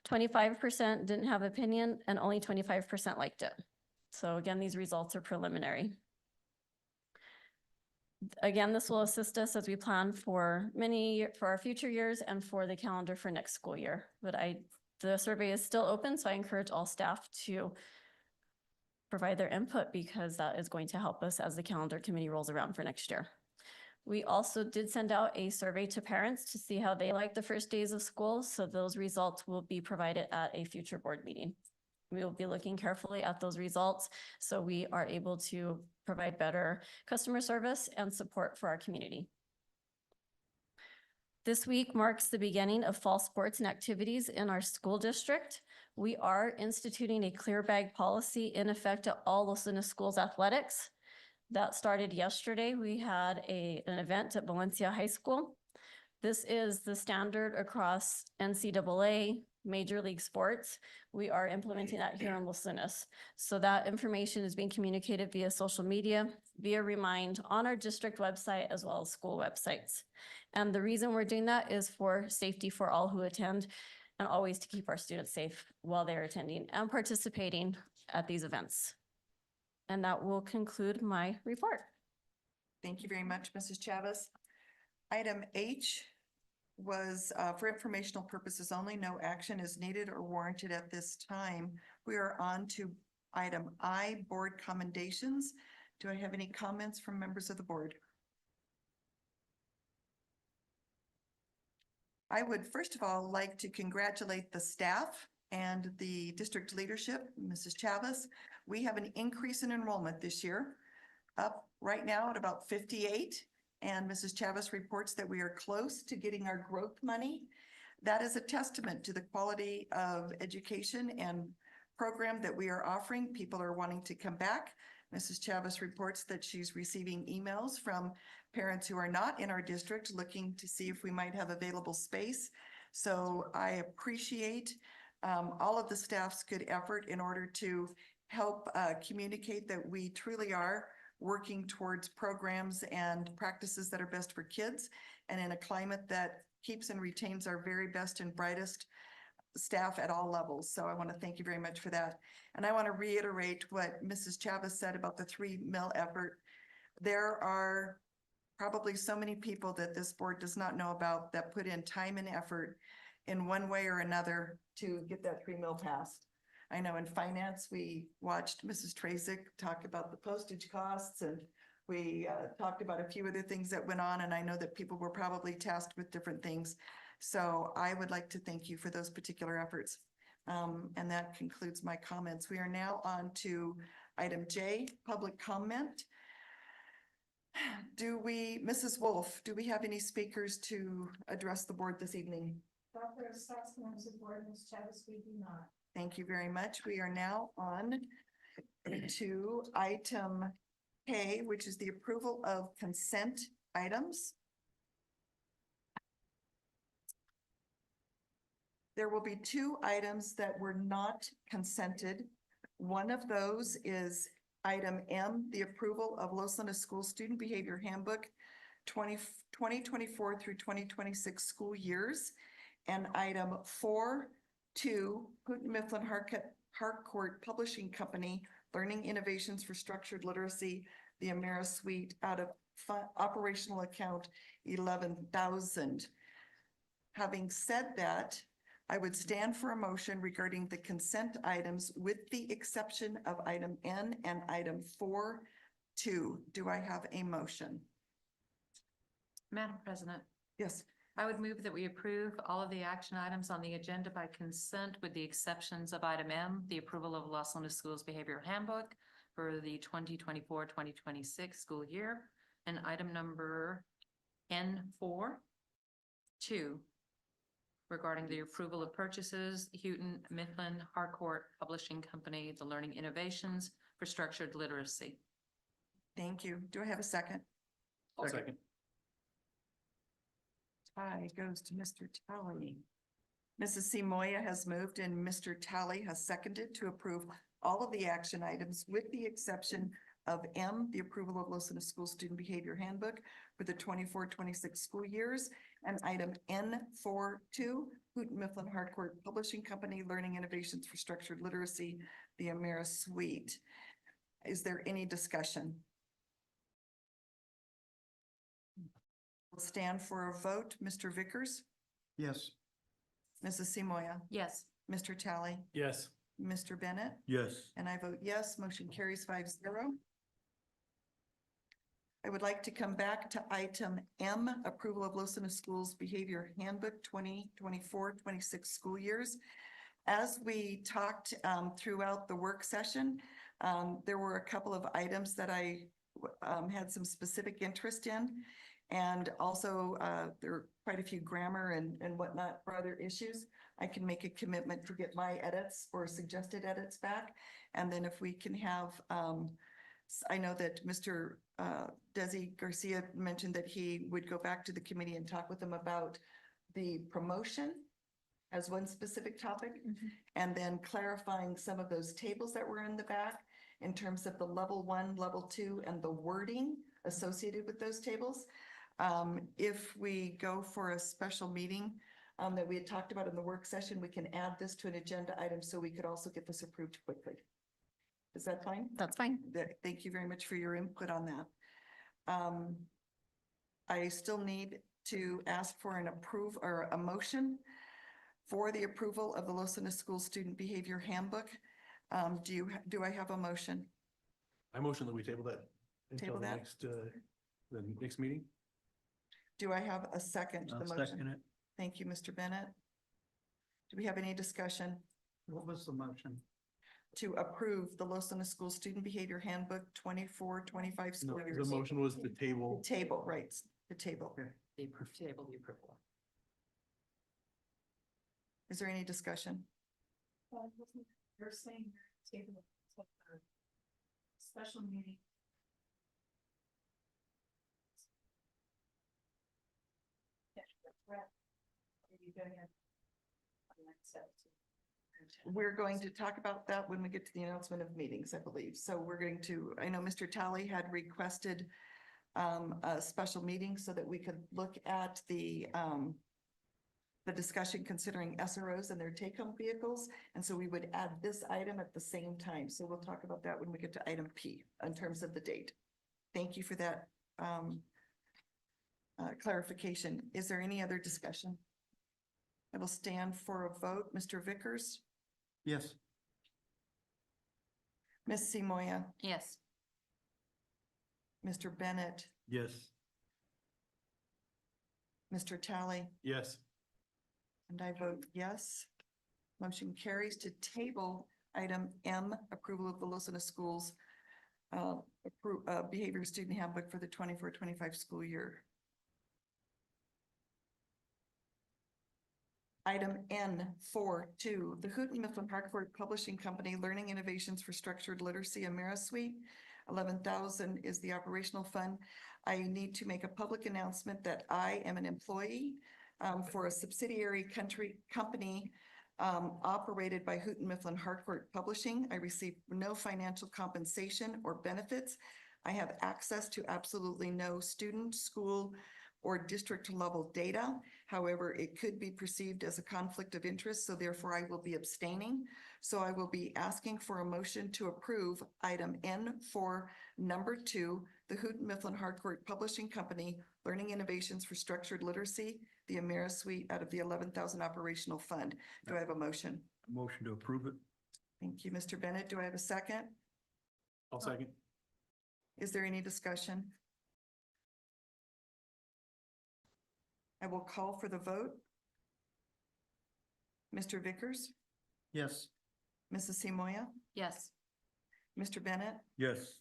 25% didn't have opinion and only 25% liked it. So again, these results are preliminary. Again, this will assist us as we plan for our future years and for the calendar for next school year. But the survey is still open, so I encourage all staff to provide their input because that is going to help us as the calendar committee rolls around for next year. We also did send out a survey to parents to see how they like the first days of school. So those results will be provided at a future board meeting. We will be looking carefully at those results so we are able to provide better customer service and support for our community. This week marks the beginning of fall sports and activities in our school district. We are instituting a clear bag policy in effect at all Los Lunas schools athletics. That started yesterday. We had an event at Valencia High School. This is the standard across NCAA, Major League Sports. We are implementing that here in Los Lunas. So that information is being communicated via social media, via Remind on our district website, as well as school websites. And the reason we're doing that is for safety for all who attend and always to keep our students safe while they're attending and participating at these events. And that will conclude my report. Thank you very much, Mrs. Chavez. Item H, was for informational purposes only. No action is needed or warranted at this time. We are on to item I, board commendations. Do I have any comments from members of the board? I would first of all like to congratulate the staff and the district leadership, Mrs. Chavez. We have an increase in enrollment this year, up right now at about 58. And Mrs. Chavez reports that we are close to getting our growth money. That is a testament to the quality of education and program that we are offering. People are wanting to come back. Mrs. Chavez reports that she's receiving emails from parents who are not in our district looking to see if we might have available space. So I appreciate all of the staff's good effort in order to help communicate that we truly are working towards programs and practices that are best for kids and in a climate that keeps and retains our very best and brightest staff at all levels. So I want to thank you very much for that. And I want to reiterate what Mrs. Chavez said about the 3 mill effort. There are probably so many people that this board does not know about that put in time and effort in one way or another to get that 3 mill passed. I know in finance, we watched Mrs. Tracek talk about the postage costs, and we talked about a few other things that went on, and I know that people were probably tasked with different things. So I would like to thank you for those particular efforts. And that concludes my comments. We are now on to item J, public comment. Mrs. Wolf, do we have any speakers to address the board this evening? Dr. Sasson, members of the board, Ms. Chavez, we do not. Thank you very much. We are now on to item K, which is the approval of consent items. There will be 2 items that were not consented. One of those is item M, the approval of Los Angeles School Student Behavior Handbook 2024 through 2026 school years. And item 4.2, Houghton Mifflin Harcourt Publishing Company, Learning Innovations for Structured Literacy, the Amera Suite, out of operational account 11,000. Having said that, I would stand for a motion regarding the consent items with the exception of item N and item 4.2. Do I have a motion? Madam President, Yes. I would move that we approve all of the action items on the agenda by consent with the exceptions of item M, the approval of Los Angeles Schools Behavioral Handbook for the 2024-2026 school year, and item number N4.2 regarding the approval of purchases, Houghton Mifflin Harcourt Publishing Company, the Learning Innovations for Structured Literacy. Thank you. Do I have a second? Second. Tie goes to Mr. Talley. Mrs. Simoia has moved and Mr. Talley has seconded to approve all of the action items with the exception of M, the approval of Los Angeles School Student Behavior Handbook for the 24-26 school years, and item N4.2, Houghton Mifflin Harcourt Publishing Company, Learning Innovations for Structured Literacy, the Amera Suite. Is there any discussion? We'll stand for a vote. Mr. Vickers, Yes. Mrs. Simoia, Yes. Mr. Talley, Yes. Mr. Bennett, Yes. and I vote yes. Motion carries 5-0. I would like to come back to item M, approval of Los Angeles Schools Behavior Handbook 2024-26 school years. As we talked throughout the work session, there were a couple of items that I had some specific interest in. And also there are quite a few grammar and whatnot for other issues. I can make a commitment to get my edits or suggested edits back. And then if we can have, I know that Mr. Desi Garcia mentioned that he would go back to the committee and talk with them about the promotion as one specific topic, and then clarifying some of those tables that were in the back in terms of the level 1, level 2, and the wording associated with those tables. If we go for a special meeting that we had talked about in the work session, we can add this to an agenda item so we could also get this approved quickly. Is that fine? That's fine. Thank you very much for your input on that. I still need to ask for an approve or a motion for the approval of the Los Angeles School Student Behavior Handbook. Do I have a motion? I motion that we table that until Table the that? next meeting. Do I have a second to I'll the second motion? it. Thank you, Mr. Bennett. Do we have any discussion What was the motion? to approve the Los Angeles School Student Behavior Handbook 24-25 No, school the years? motion was the table. Table, right, the table. The table, the approval. Is there any discussion? You're saying table, special meeting. Yeah, correct. Are you going to? We're going to talk about that when we get to the announcement of meetings, I believe. So we're going to, I know Mr. Talley had requested a special meeting so that we could look at the discussion considering SROs and their take-home vehicles. And so we would add this item at the same time. So we'll talk about that when we get to item P in terms of the date. Thank you for that clarification. Is there any other discussion? I will stand for a vote. Mr. Vickers, Yes. Ms. Simoia, Yes. Mr. Bennett, Yes. Mr. Talley, Yes. and I vote yes. Motion carries to table item M, approval of the Los Angeles Schools behavior student handbook for the 24-25 school year. Item N 4.2, the Houghton Mifflin Harcourt Publishing Company Learning Innovations for Structured Literacy AmeriSuite. 11,000 is the operational fund. I need to make a public announcement that I am an employee for a subsidiary company operated by Houghton Mifflin Harcourt Publishing. I receive no financial compensation or benefits. I have access to absolutely no student, school, or district level data. However, it could be perceived as a conflict of interest, so therefore I will be abstaining. So I will be asking for a motion to approve item N for number 2, the Houghton Mifflin Harcourt Publishing Company Learning Innovations for Structured Literacy, the AmeriSuite out of the 11,000 operational fund. Do I have a motion? Motion to approve it. Thank you, Mr. Bennett. Do I have a second? I'll second. Is there any discussion? I will call for the vote. Mr. Vickers, Yes. Mrs. Simoia, Yes. Mr. Bennett, Yes.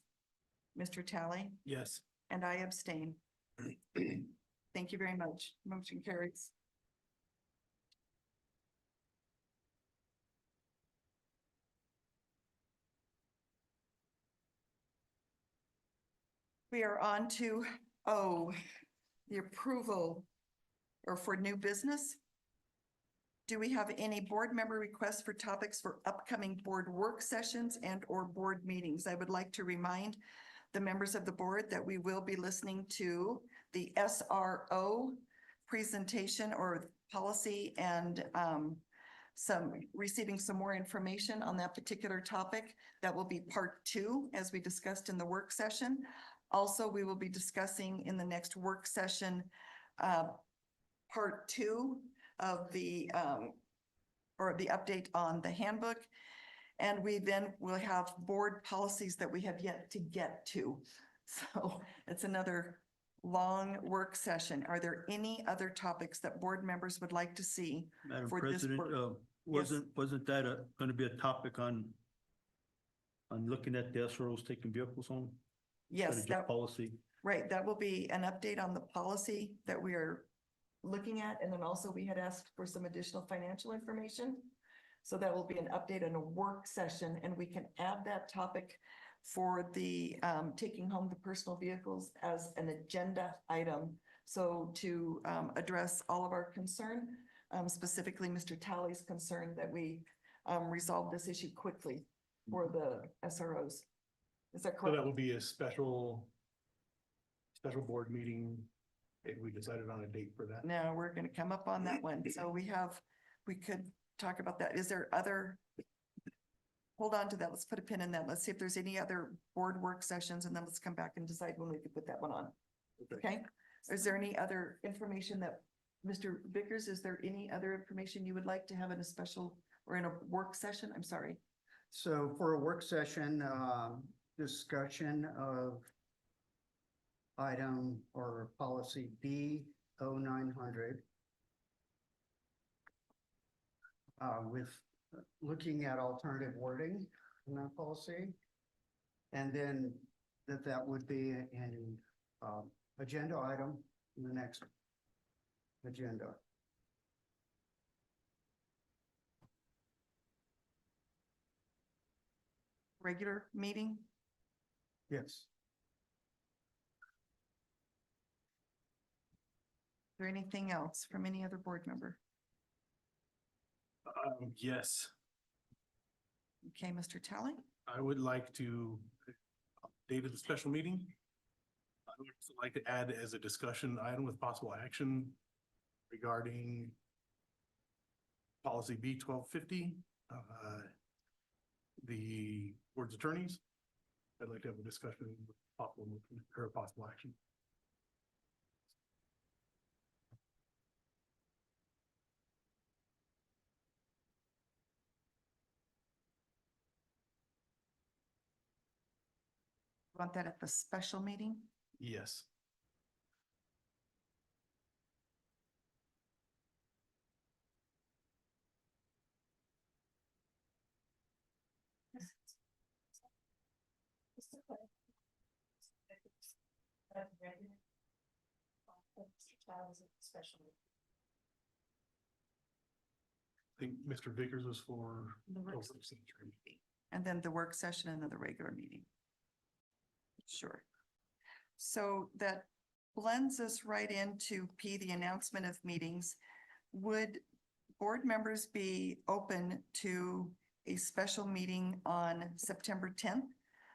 Mr. Talley, Yes. and I abstain. Thank you very much. Motion carries. We are on to O, the approval or for new business. Do we have any board member requests for topics for upcoming board work sessions and or board meetings? I would like to remind the members of the board that we will be listening to the SRO presentation or policy and receiving some more information on that particular topic. That will be part 2, as we discussed in the work session. Also, we will be discussing in the next work session part 2 of the update on the handbook. And we then will have board policies that we have yet to get to. So it's another long work session. Are there any other topics that board members would like to see? Madam For this President, work. wasn't that going to be a topic on looking at the SROs taking vehicles home? Instead Yes, of just that, policy. right, that will be an update on the policy that we are looking at. And then also we had asked for some additional financial information. So that will be an update on a work session, and we can add that topic for the taking home the personal vehicles as an agenda item. So to address all of our concern, specifically Mr. Talley's concern that we resolve this issue quickly for the SROs. Is that So correct? that will be a special board meeting if we decided on a date for that. No, we're gonna come up on that one. So we could talk about that. Is there other? Hold on to that. Let's put a pin in that. Let's see if there's any other board work sessions, and then let's come back and decide when we could put that one on. Okay, Is there any other information that, Mr. Vickers, is there any other information you would like to have in a special or in a work session? I'm sorry. So for a work session, discussion of item or policy B 0900. With looking at alternative wording in that policy. And then that would be an agenda item in the next agenda. Regular meeting? Yes. Is there anything else from any other board member? Yes, Okay, Mr. Talley? I would like to date of the special meeting. I would also like to add as a discussion item with possible action regarding policy B 1250, the board's attorneys. I'd like to have a discussion with possible action. Want that at the special meeting? Yes. Special. I think Mr. Vickers was for. The work oh, session. And then the work session and then the regular meeting. Sure. So that blends us right into P, the announcement of meetings. Would board members be open to a special meeting on September 10th?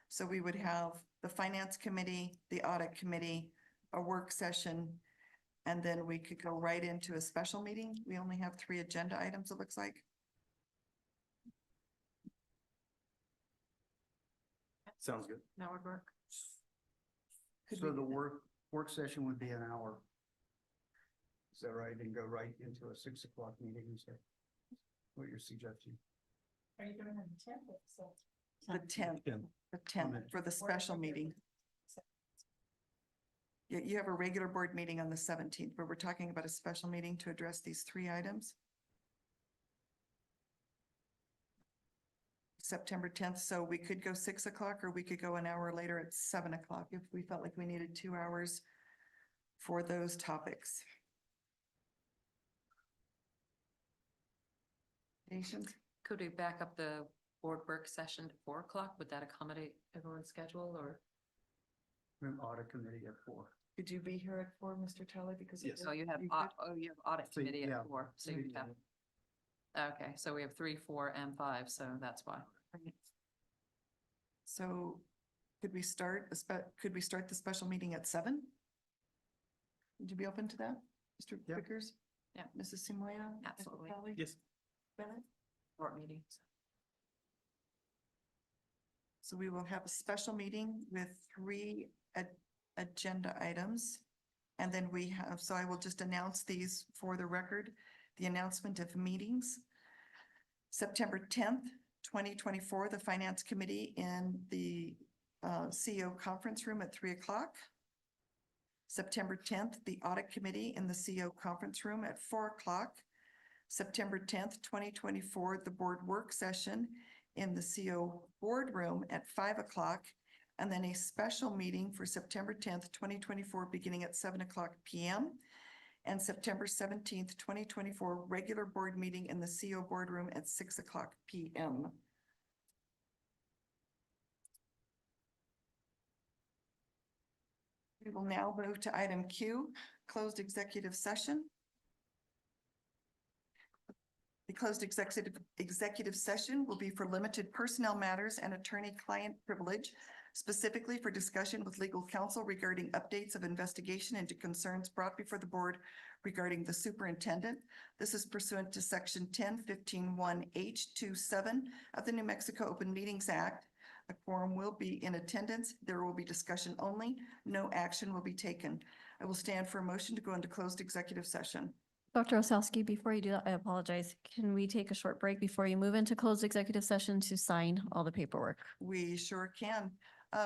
So we would have the finance committee, the audit committee, a work session, and then we could go right into a special meeting. We only have 3 agenda items, it looks like. Sounds good. That would work. Could So we the do that? work session would be an hour. Is that right? And go right into a 6 o'clock meeting, is that what you're suggesting? Are you doing it the 10th? So. The 10th, the 10th for the special meeting. Yeah, you have a regular board meeting on the 17th, but we're talking about a special meeting to address these 3 items. September 10th, so we could go 6 o'clock or we could go an hour later at 7 o'clock if we felt like we needed 2 hours for those topics. Patience? Could we back up the board work session to 4 o'clock? Would that accommodate everyone's schedule or? Audit committee at 4. Could you be here at 4, Mr. Tully? Because Yes. So you have, could? you have audit So, committee yeah. at 4, so you have. Okay, so we have 3, 4, and 5, so that's why. So could we start, could we start the special meeting at 7? Would you be open to that, Mr. Yeah. Vickers? Yeah. Mrs. Simoia? Mr. Absolutely. Crowley? Yes. Bennett? Board meetings. So we will have a special meeting with 3 agenda items. And then we have, so I will just announce these for the record, the announcement of meetings. September 10th, 2024, the Finance Committee in the CEO conference room at 3 o'clock. September 10th, the Audit Committee in the CEO conference room at 4 o'clock. September 10th, 2024, the board work session in the CO boardroom at 5 o'clock. And then a special meeting for September 10th, 2024, beginning at 7 o'clock PM. And September 17th, 2024, regular board meeting in the CO boardroom at 6 o'clock PM. We will now move to item Q, closed executive session. The closed executive session will be for limited personnel matters and attorney-client privilege, specifically for discussion with legal counsel regarding updates of investigation into concerns brought before the board regarding the superintendent. This is pursuant to section 10-15-1H27 of the New Mexico Open Meetings Act. A quorum will be in attendance. There will be discussion only. No action will be taken. I will stand for a motion to go into closed executive session. Dr. Osowski, before you do that, I apologize. Can we take a short break before you move into closed executive session to sign all the paperwork? We sure can.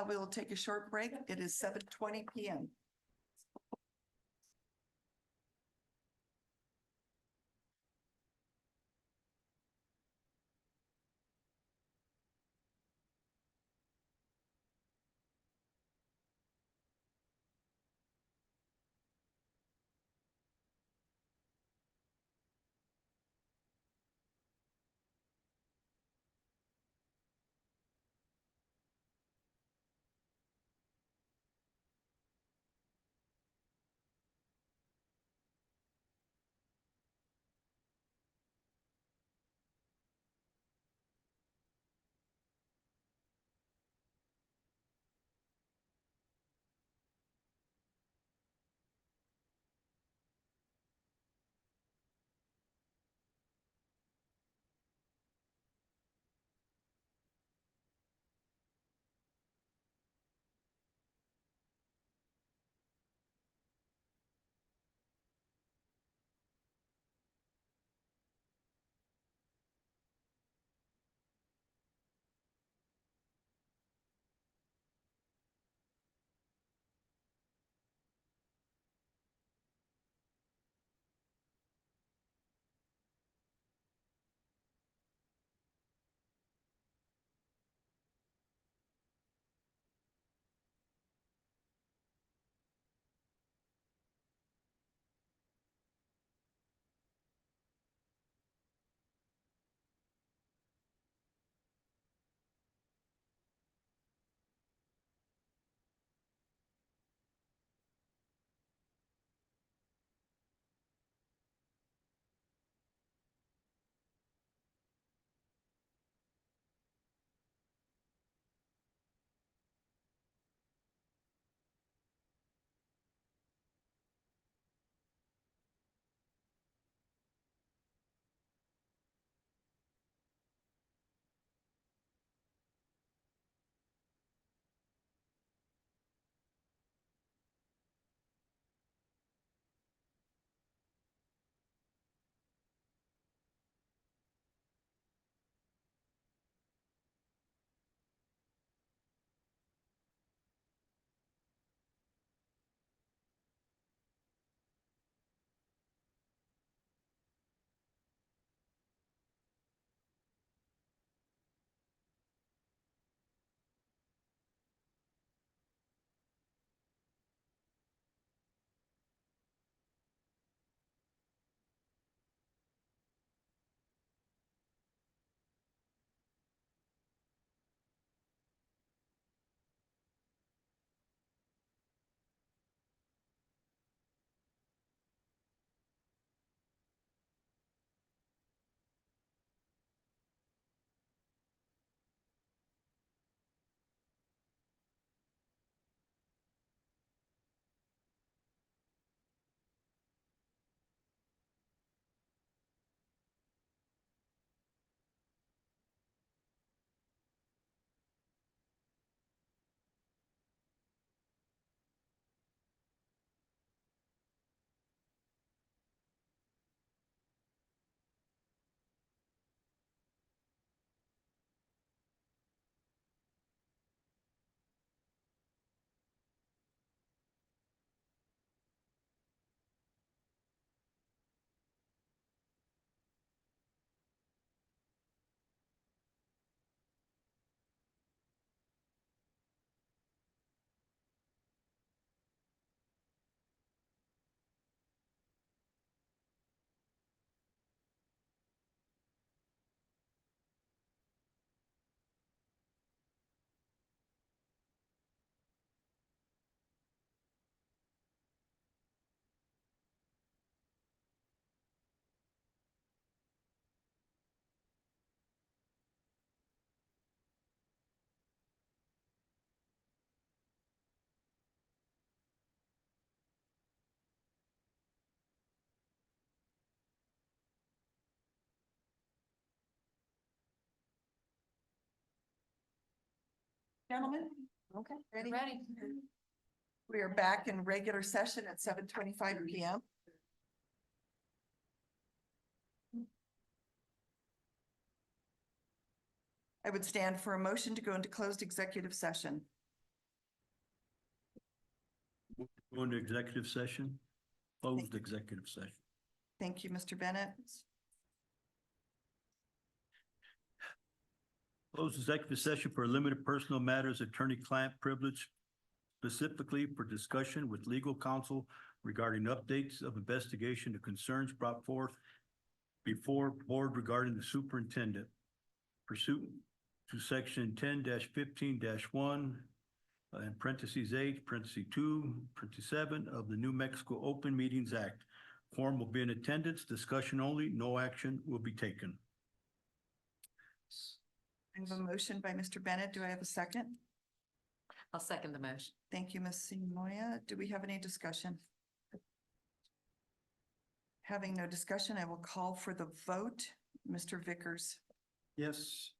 We will take a short break. It is 7:20 PM. Gentlemen? Okay. Ready? Ready. We are back in regular session at 7:25 PM. I would stand for a motion to go into closed executive session. Go into executive session, closed executive session. Thank you, Mr. Bennett. Closed executive session for limited personal matters, attorney-client privilege, specifically for discussion with legal counsel regarding updates of investigation to concerns brought forth before board regarding the superintendent pursuant to section 10-15-1 in parentheses H, parentheses 2, parentheses 7 of the New Mexico Open Meetings Act. Quorum will be in attendance, discussion only, no action will be taken. I have a motion by Mr. Bennett. Do I have a second? I'll second the motion. Thank you, Ms. Simoia. Do we have any discussion? Having no discussion, I will call for the vote. Mr. Vickers, Yes.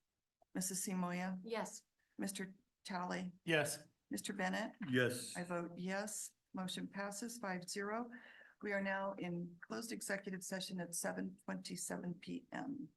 Mrs. Simoia, Yes. Mr. Tally, Yes. Mr. Bennett. Yes. I vote yes. Motion passes 5-0. We are now in closed executive session at 7:27 PM.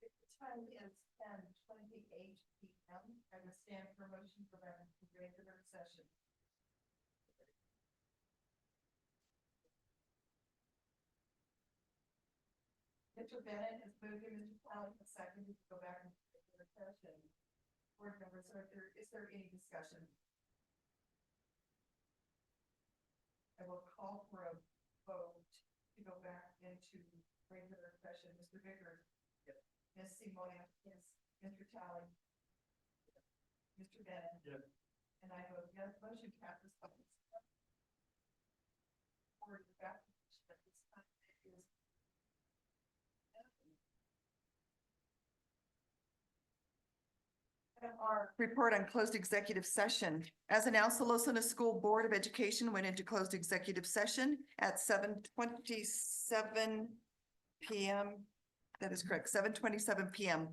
The time is 10:28 p.m. I would stand for a motion for that regular session. Mr. Bennett is moving, Mr. Talent is seconded to go back into regular session. Board members, is there any discussion? I will call for a vote to go back into regular session. Mr. Vickers. Yes. Ms. Simonia. Yes. Mr. Talley. Mr. Bennett. Yes. And I vote yes, motion passes. Board back at this time is our report on closed executive session. As announced, the Los Angeles School Board of Education went into closed executive session at 7:27 p.m. That is correct, 7:27 p.m.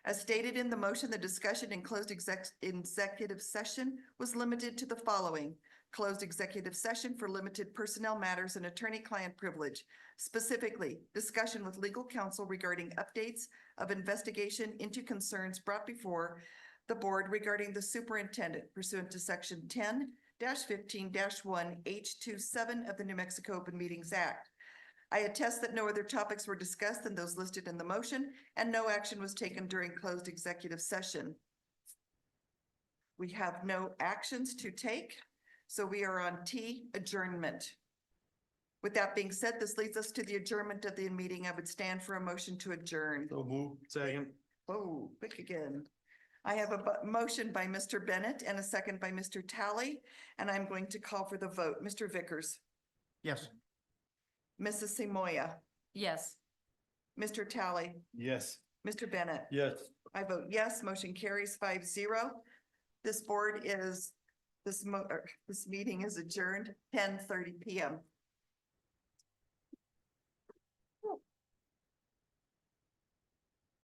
As stated in the motion, the discussion in closed executive session was limited to the following: closed executive session for limited personnel matters and attorney-client privilege. Specifically, discussion with legal counsel regarding updates of investigation into concerns brought before the board regarding the superintendent pursuant to section 10-15-1 H27 of the New Mexico Open Meetings Act. I attest that no other topics were discussed than those listed in the motion, and no action was taken during closed executive session. We have no actions to take, so we are on T, adjournment. With that being said, this leads us to the adjournment of the meeting. I would stand for a motion to adjourn. So move. Second. Oh, quick again. I have a motion by Mr. Bennett and a second by Mr. Talley, and I'm going to call for the vote. Mr. Vickers. Yes. Mrs. Simoia. Yes. Mr. Talley. Yes. Mr. Bennett. Yes. I vote yes, motion carries 5-0. This meeting is adjourned 10:30 p.m.